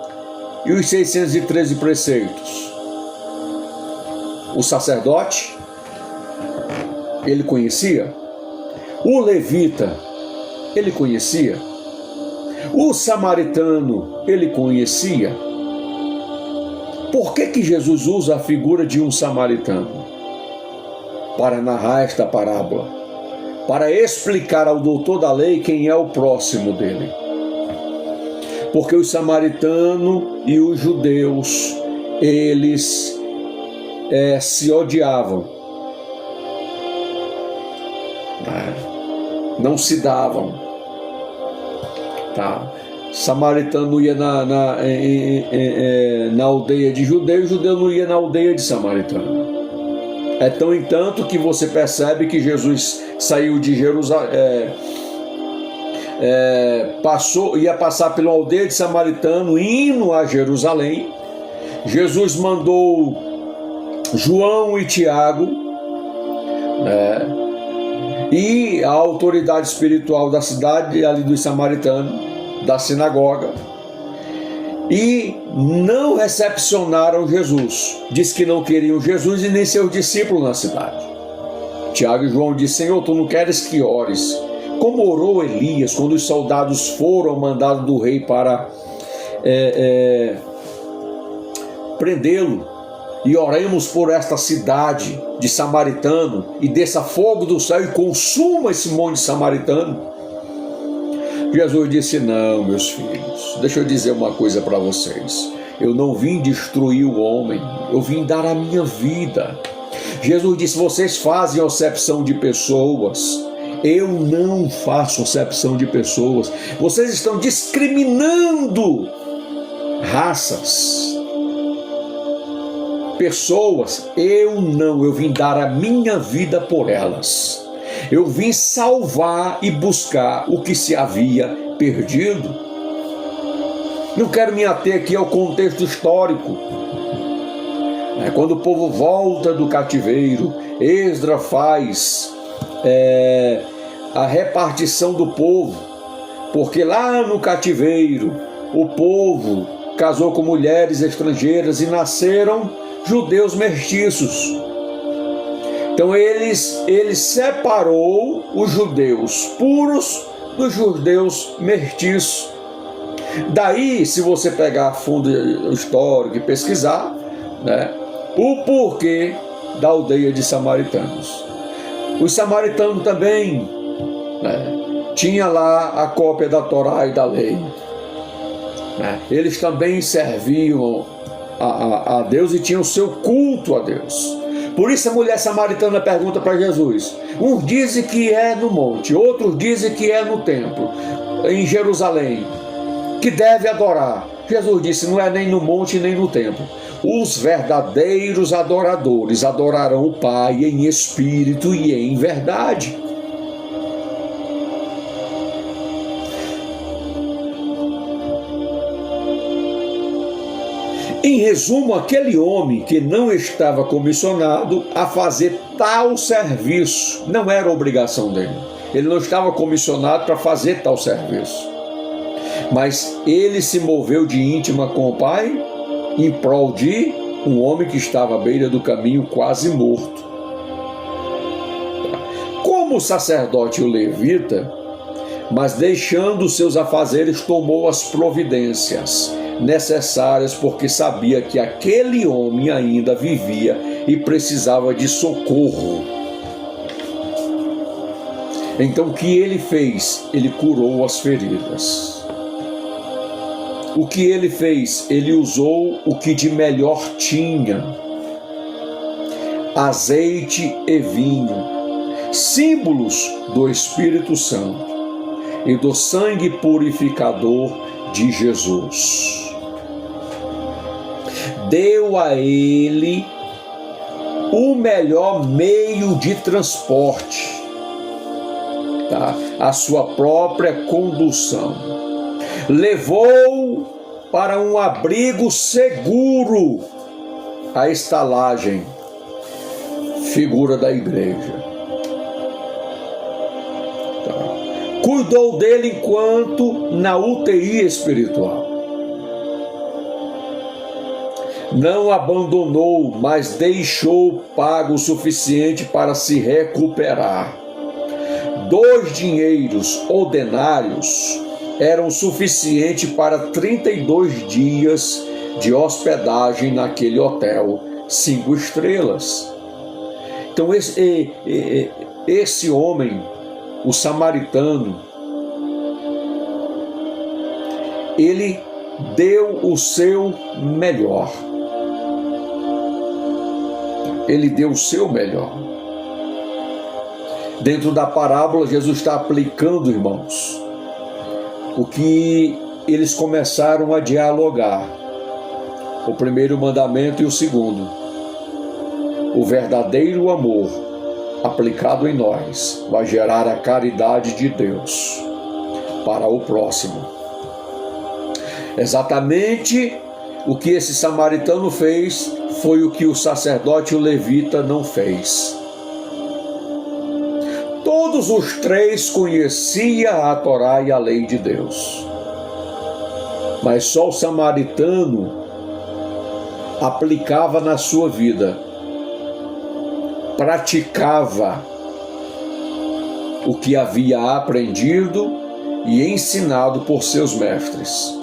e os 613 preceitos? O sacerdote, ele conhecia? O levita, ele conhecia? O samaritano, ele conhecia? Por que Jesus usa a figura de um samaritano? Para narrar esta parábola, para explicar ao doutor da lei quem é o próximo dele. Porque os samaritanos e os judeus, eles se odiavam, não se davam. Samaritano ia na aldeia de judeu, judeu não ia na aldeia de samaritano. É tão entanto que você percebe que Jesus saiu de Jerusalém, ia passar pela aldeia de samaritano, indo a Jerusalém. Jesus mandou João e Tiago, e a autoridade espiritual da cidade, ali dos samaritanos, da sinagoga, e não recepcionaram Jesus. Diz que não queriam Jesus e nem seus discípulos na cidade. Tiago e João disseram: Senhor, tu não queres que ores como orou Elias quando os soldados foram mandados do rei para prendê-lo? E oremos por esta cidade de samaritano, e desça fogo do céu e consuma esse monte de samaritano. Jesus disse: não, meus filhos, deixa eu dizer uma coisa para vocês. Eu não vim destruir o homem, eu vim dar a minha vida. Jesus disse: vocês fazem acepção de pessoas, eu não faço acepção de pessoas. Vocês estão discriminando raças, pessoas. Eu não, eu vim dar a minha vida por elas. Eu vim salvar e buscar o que se havia perdido. Não quero me ater aqui ao contexto histórico. Quando o povo volta do cativeiro, Esdras faz a repartição do povo, porque lá no cativeiro o povo casou com mulheres estrangeiras e nasceram judeus mestiços. Então ele separou os judeus puros dos judeus mestiços. Daí, se você pegar fundo histórico e pesquisar, o porquê da aldeia de samaritanos. Os samaritanos também né? Tinha lá a cópia da Torá e da lei, né? Eles também serviam a Deus e tinham o seu culto a Deus. Por isso a mulher samaritana pergunta para Jesus: uns dizem que é no monte, outros dizem que é no templo, em Jerusalém, que deve adorar. Jesus disse: não é nem no monte nem no templo. Os verdadeiros adoradores adorarão o Pai em espírito e em verdade. Em resumo, aquele homem que não estava comissionado a fazer tal serviço, não era obrigação dele. Ele não estava comissionado para fazer tal serviço. Mas ele se moveu de íntima com o Pai em prol de um homem que estava à beira do caminho quase morto. Como o sacerdote e o levita, mas deixando seus afazeres, tomou as providências necessárias, porque sabia que aquele homem ainda vivia e precisava de socorro. Então o que ele fez? Ele curou as feridas. O que ele fez? Ele usou o que de melhor tinha: azeite e vinho, símbolos do Espírito Santo e do sangue purificador de Jesus. Deu a ele o melhor meio de transporte, tá? A sua própria condução. Levou para um abrigo seguro, a estalagem, figura da igreja. Tá? Cuidou dele enquanto na UTI espiritual. Não abandonou, mas deixou pago o suficiente para se recuperar. 2 dinheiros ou denários eram suficientes para 32 dias de hospedagem naquele hotel 5 estrelas. Então esse homem, o samaritano, ele deu o seu melhor. Ele deu o seu melhor. Dentro da parábola, Jesus está aplicando, irmãos, o que eles começaram a dialogar: o primeiro mandamento e o segundo. O verdadeiro amor aplicado em nós vai gerar a caridade de Deus para o próximo. Exatamente o que esse samaritano fez foi o que o sacerdote e o levita não fez. Todos os 3 conheciam a Torá e a lei de Deus, mas só o samaritano aplicava na sua vida, praticava o que havia aprendido e ensinado por seus mestres.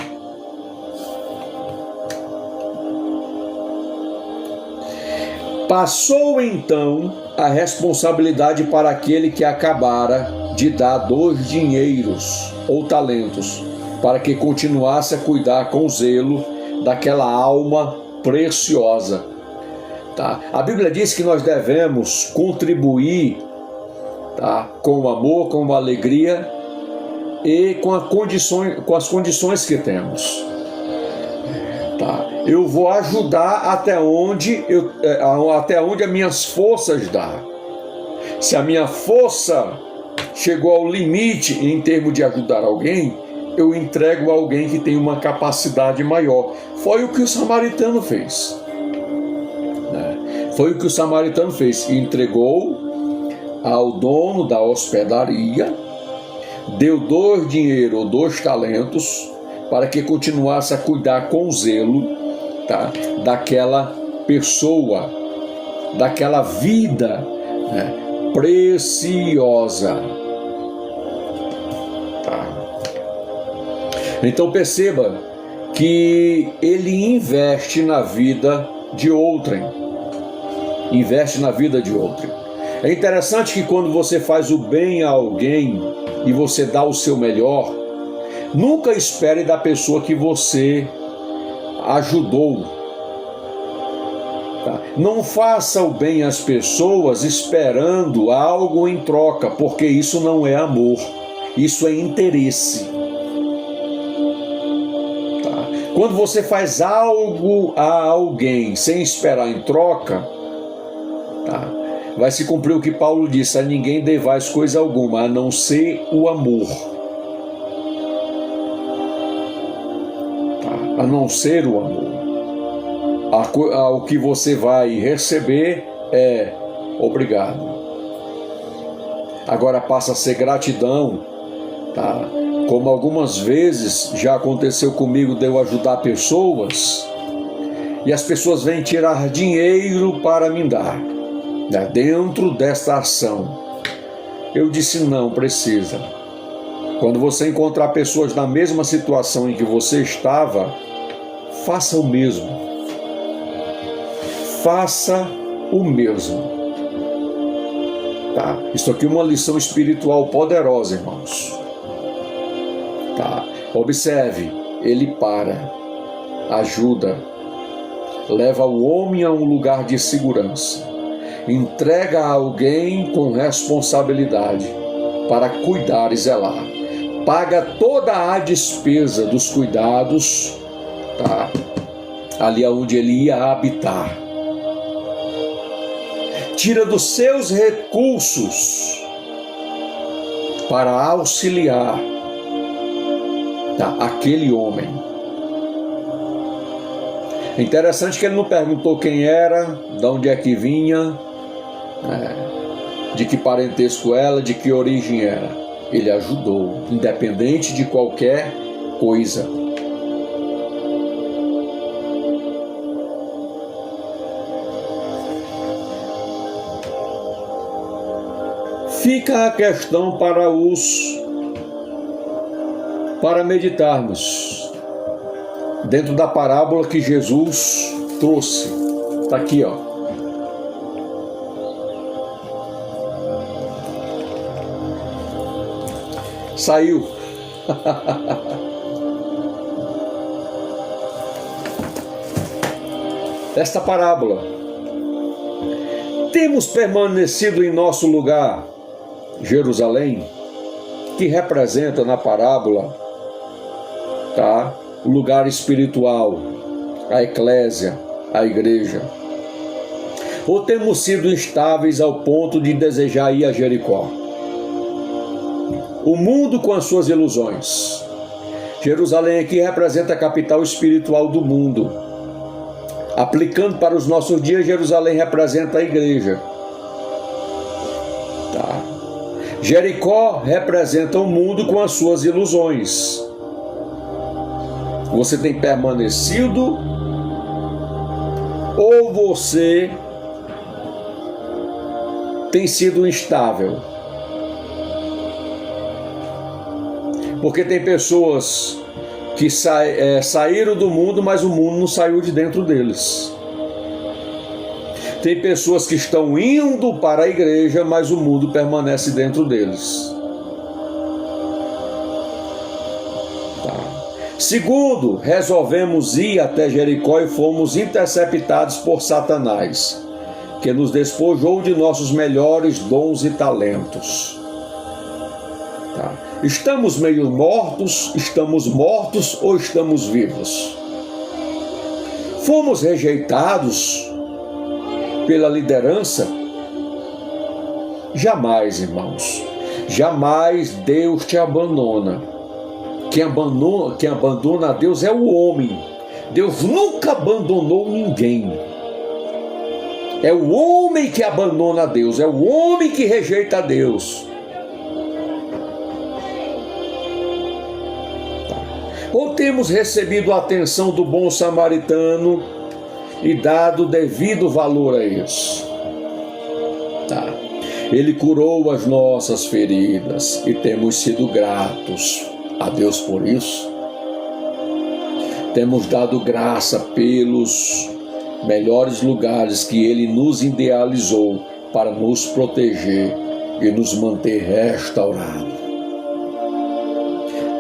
Passou então a responsabilidade para aquele que acabara de dar 2 dinheiros ou talentos, para que continuasse a cuidar com zelo daquela alma preciosa. Tá? A Bíblia diz que nós devemos contribuir, tá? Com amor, com alegria e com as condições que temos. Tá? Eu vou ajudar até onde as minhas forças dão. Se a minha força chegou ao limite em termos de ajudar alguém, eu entrego a alguém que tem uma capacidade maior. Foi o que o samaritano fez. Foi o que o samaritano fez. Entregou ao dono da hospedaria, deu 2 dinheiros ou 2 talentos, para que continuasse a cuidar com zelo, tá? Daquela pessoa, daquela vida, né? Preciosa. Tá? Então perceba que ele investe na vida de outrem. Investe na vida de outrem. É interessante que quando você faz o bem a alguém, e você dá o seu melhor, nunca espere da pessoa que você ajudou. Tá? Não faça o bem às pessoas esperando algo em troca, porque isso não é amor, isso é interesse. Tá? Quando você faz algo a alguém sem esperar em troca, tá? Vai se cumprir o que Paulo disse: a ninguém devais coisa alguma, a não ser o amor. Tá? A não ser o amor. O que você vai receber é obrigado. Agora passa a ser gratidão, tá? Como algumas vezes já aconteceu comigo de eu ajudar pessoas e as pessoas vêm tirar dinheiro para me dar, né? Dentro desta ação. Eu disse: não precisa. Quando você encontrar pessoas na mesma situação em que você estava, faça o mesmo. Faça o mesmo. Tá? Isso aqui é uma lição espiritual poderosa, irmãos. Tá? Observe, ele para, ajuda, leva o homem a um lugar de segurança, entrega a alguém com responsabilidade para cuidar e zelar, paga toda a despesa dos cuidados, tá? Ali onde ele ia habitar. Tira dos seus recursos para auxiliar, tá, aquele homem. É interessante que ele não perguntou quem era, de onde é que vinha, de que parentesco era, de que origem era. Ele ajudou, independente de qualquer coisa. Fica a questão para meditarmos dentro da parábola que Jesus trouxe. Está aqui, ó. Saiu. Esta parábola. Temos permanecido em nosso lugar, Jerusalém, que representa na parábola, tá, o lugar espiritual, a eclésia, a igreja. Ou temos sido instáveis ao ponto de desejar ir a Jericó? O mundo com as suas ilusões. Jerusalém aqui representa a capital espiritual do mundo. Aplicando para os nossos dias, Jerusalém representa a igreja. Tá. Jericó representa o mundo com as suas ilusões. Você tem permanecido ou você tem sido instável? Porque tem pessoas que saíram do mundo, mas o mundo não saiu de dentro deles. Tem pessoas que estão indo para a igreja, mas o mundo permanece dentro deles. Tá. Segundo, resolvemos ir até Jericó e fomos interceptados por Satanás, que nos despojou de nossos melhores dons e talentos. Tá. Estamos meio mortos, estamos mortos ou estamos vivos? Fomos rejeitados pela liderança? Jamais, irmãos. Jamais Deus te abandona. Quem abandona a Deus é o homem. Deus nunca abandonou ninguém. É o homem que abandona a Deus, é o homem que rejeita a Deus. Ou temos recebido a atenção do bom samaritano e dado devido valor a isso? Tá. Ele curou as nossas feridas e temos sido gratos a Deus por isso. Temos dado graça pelos melhores lugares que Ele nos idealizou para nos proteger e nos manter restaurados.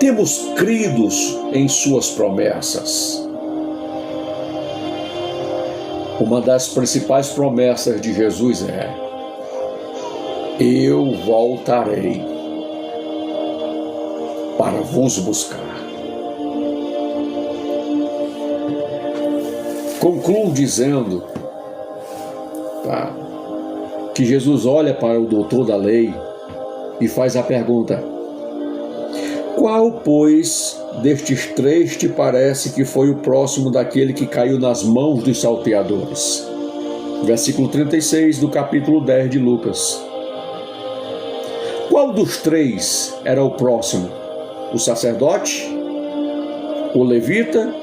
Temos crido em suas promessas. Uma das principais promessas de Jesus é: eu voltarei para vos buscar. Concluo dizendo que Jesus olha para o doutor da lei e faz a pergunta: qual, pois, destes três te parece que foi o próximo daquele que caiu nas mãos dos salteadores? Versículo 36 do capítulo 10 de Lucas. Qual dos três era o próximo? O sacerdote? O levita?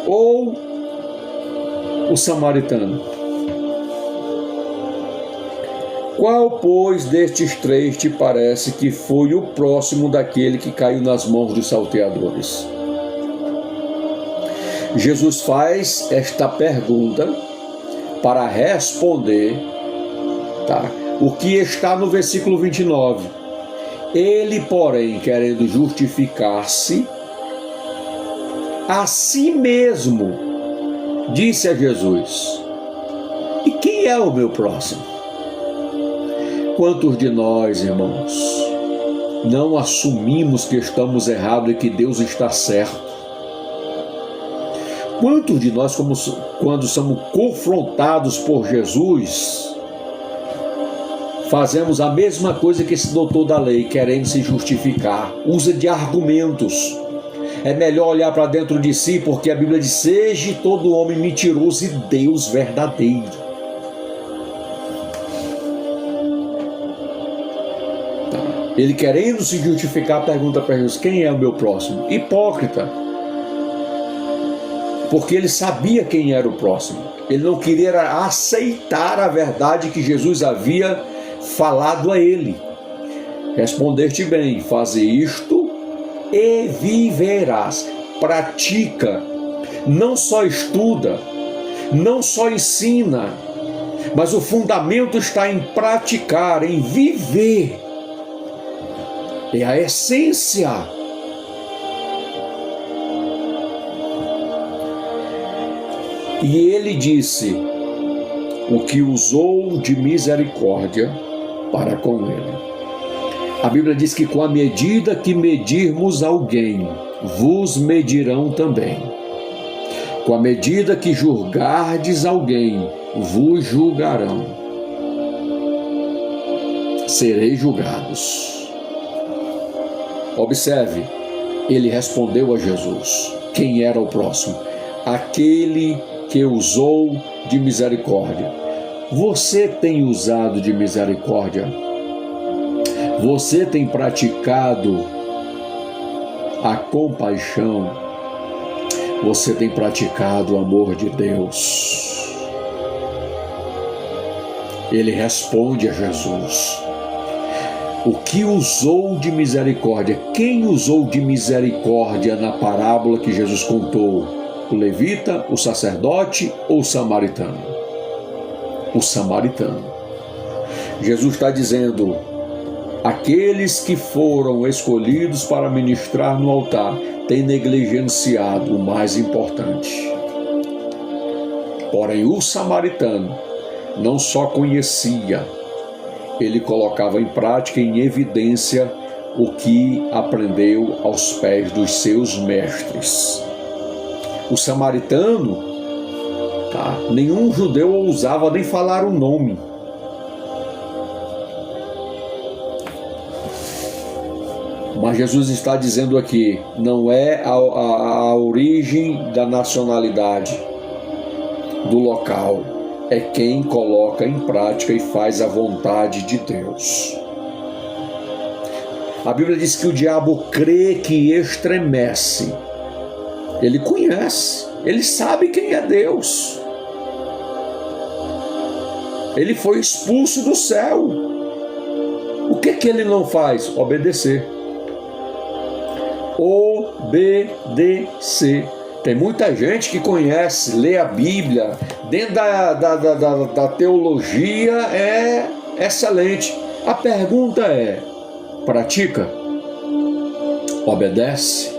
Ou o samaritano? Qual, pois, destes três te parece que foi o próximo daquele que caiu nas mãos dos salteadores? Jesus faz esta pergunta para responder o que está no versículo 29. Ele, porém, querendo justificar-se a si mesmo, disse a Jesus: e quem é o meu próximo? Quantos de nós, irmãos, não assumimos que estamos errados e que Deus está certo? Quantos de nós, quando somos confrontados por Jesus, fazemos a mesma coisa que esse doutor da lei, querendo se justificar, usa de argumentos? É melhor olhar para dentro de si, porque a Bíblia diz: seja todo homem mentiroso e Deus verdadeiro. Ele, querendo se justificar, pergunta para Jesus: quem é o meu próximo? Hipócrita. Porque ele sabia quem era o próximo. Ele não queria aceitar a verdade que Jesus havia falado a ele. Respondeste bem, faze isto e viverás. Pratica, não só estuda, não só ensina, mas o fundamento está em praticar, em viver. É a essência. E ele disse: o que usou de misericórdia para com ele. A Bíblia diz que com a medida que medirmos alguém, vos medirão também. Com a medida que julgardes alguém, vos julgarão. Sereis julgados. Observe, ele respondeu a Jesus: quem era o próximo? Aquele que usou de misericórdia. Você tem usado de misericórdia? Você tem praticado a compaixão? Você tem praticado o amor de Deus? Ele responde a Jesus: o que usou de misericórdia? Quem usou de misericórdia na parábola que Jesus contou? O levita, o sacerdote ou o samaritano? O samaritano. Jesus está dizendo: aqueles que foram escolhidos para ministrar no altar têm negligenciado o mais importante. Porém, o samaritano não só conhecia, ele colocava em prática, em evidência, o que aprendeu aos pés dos seus mestres. O samaritano, nenhum judeu ousava nem falar o nome. Mas Jesus está dizendo aqui: não é a origem da nacionalidade, do local, é quem coloca em prática e faz a vontade de Deus. A Bíblia diz que o diabo crê que estremece. Ele conhece, ele sabe quem é Deus. Ele foi expulso do céu. O que ele não faz? Obedecer. Obedecer. Tem muita gente que conhece, lê a Bíblia, dentro da teologia é excelente. A pergunta é: pratica, obedece.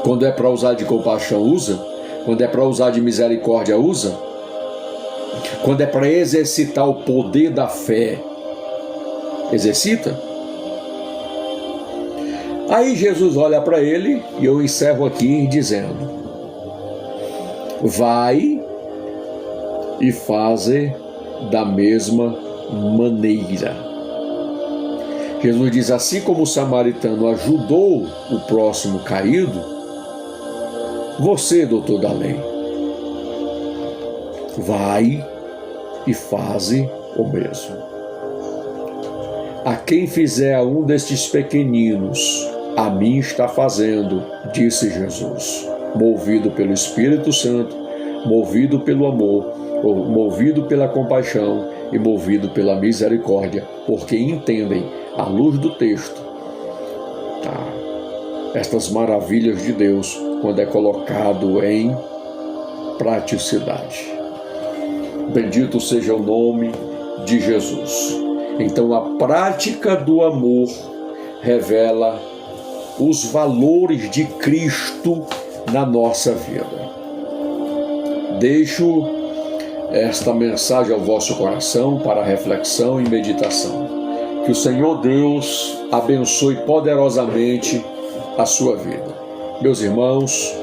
Quando é para usar de compaixão, usa. Quando é para usar de misericórdia, usa. Quando é para exercitar o poder da fé, exercita. Aí Jesus olha para ele e eu encerro aqui dizendo: vai e faze da mesma maneira. Jesus diz: assim como o samaritano ajudou o próximo caído, você, doutor da lei, vai e faze o mesmo. A quem fizer a um destes pequeninos, a mim está fazendo, disse Jesus, movido pelo Espírito Santo, movido pelo amor, movido pela compaixão e movido pela misericórdia, porque entendem, à luz do texto, estas maravilhas de Deus quando é colocado em praticidade. Bendito seja o nome de Jesus. Então a prática do amor revela os valores de Cristo na nossa vida. Deixo esta mensagem ao vosso coração para reflexão e meditação. Que o Senhor Deus abençoe poderosamente a sua vida. Meus irmãos,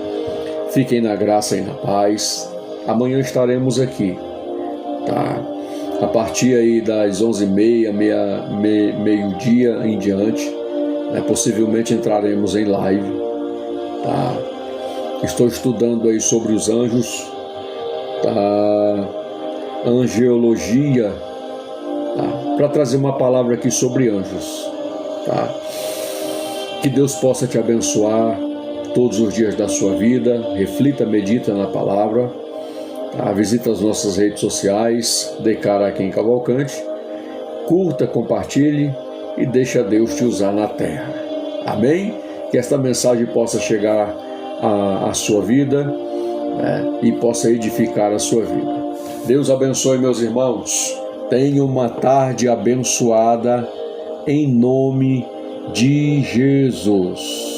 fiquem na graça e na paz. Amanhã estaremos aqui, a partir aí das 11h30, meio-dia em diante, possivelmente entraremos em live, Estou estudando aí sobre os anjos, angeologia, para trazer uma palavra aqui sobre anjos, Que Deus possa te abençoar todos os dias da sua vida. Reflita, medita na palavra, visita as nossas redes sociais, Decara aqui em Cavalcante, curta, compartilhe e deixa Deus te usar na terra. Amém? Que esta mensagem possa chegar à sua vida, e possa edificar a sua vida. Deus abençoe, meus irmãos. Tenha uma tarde abençoada em nome de Jesus.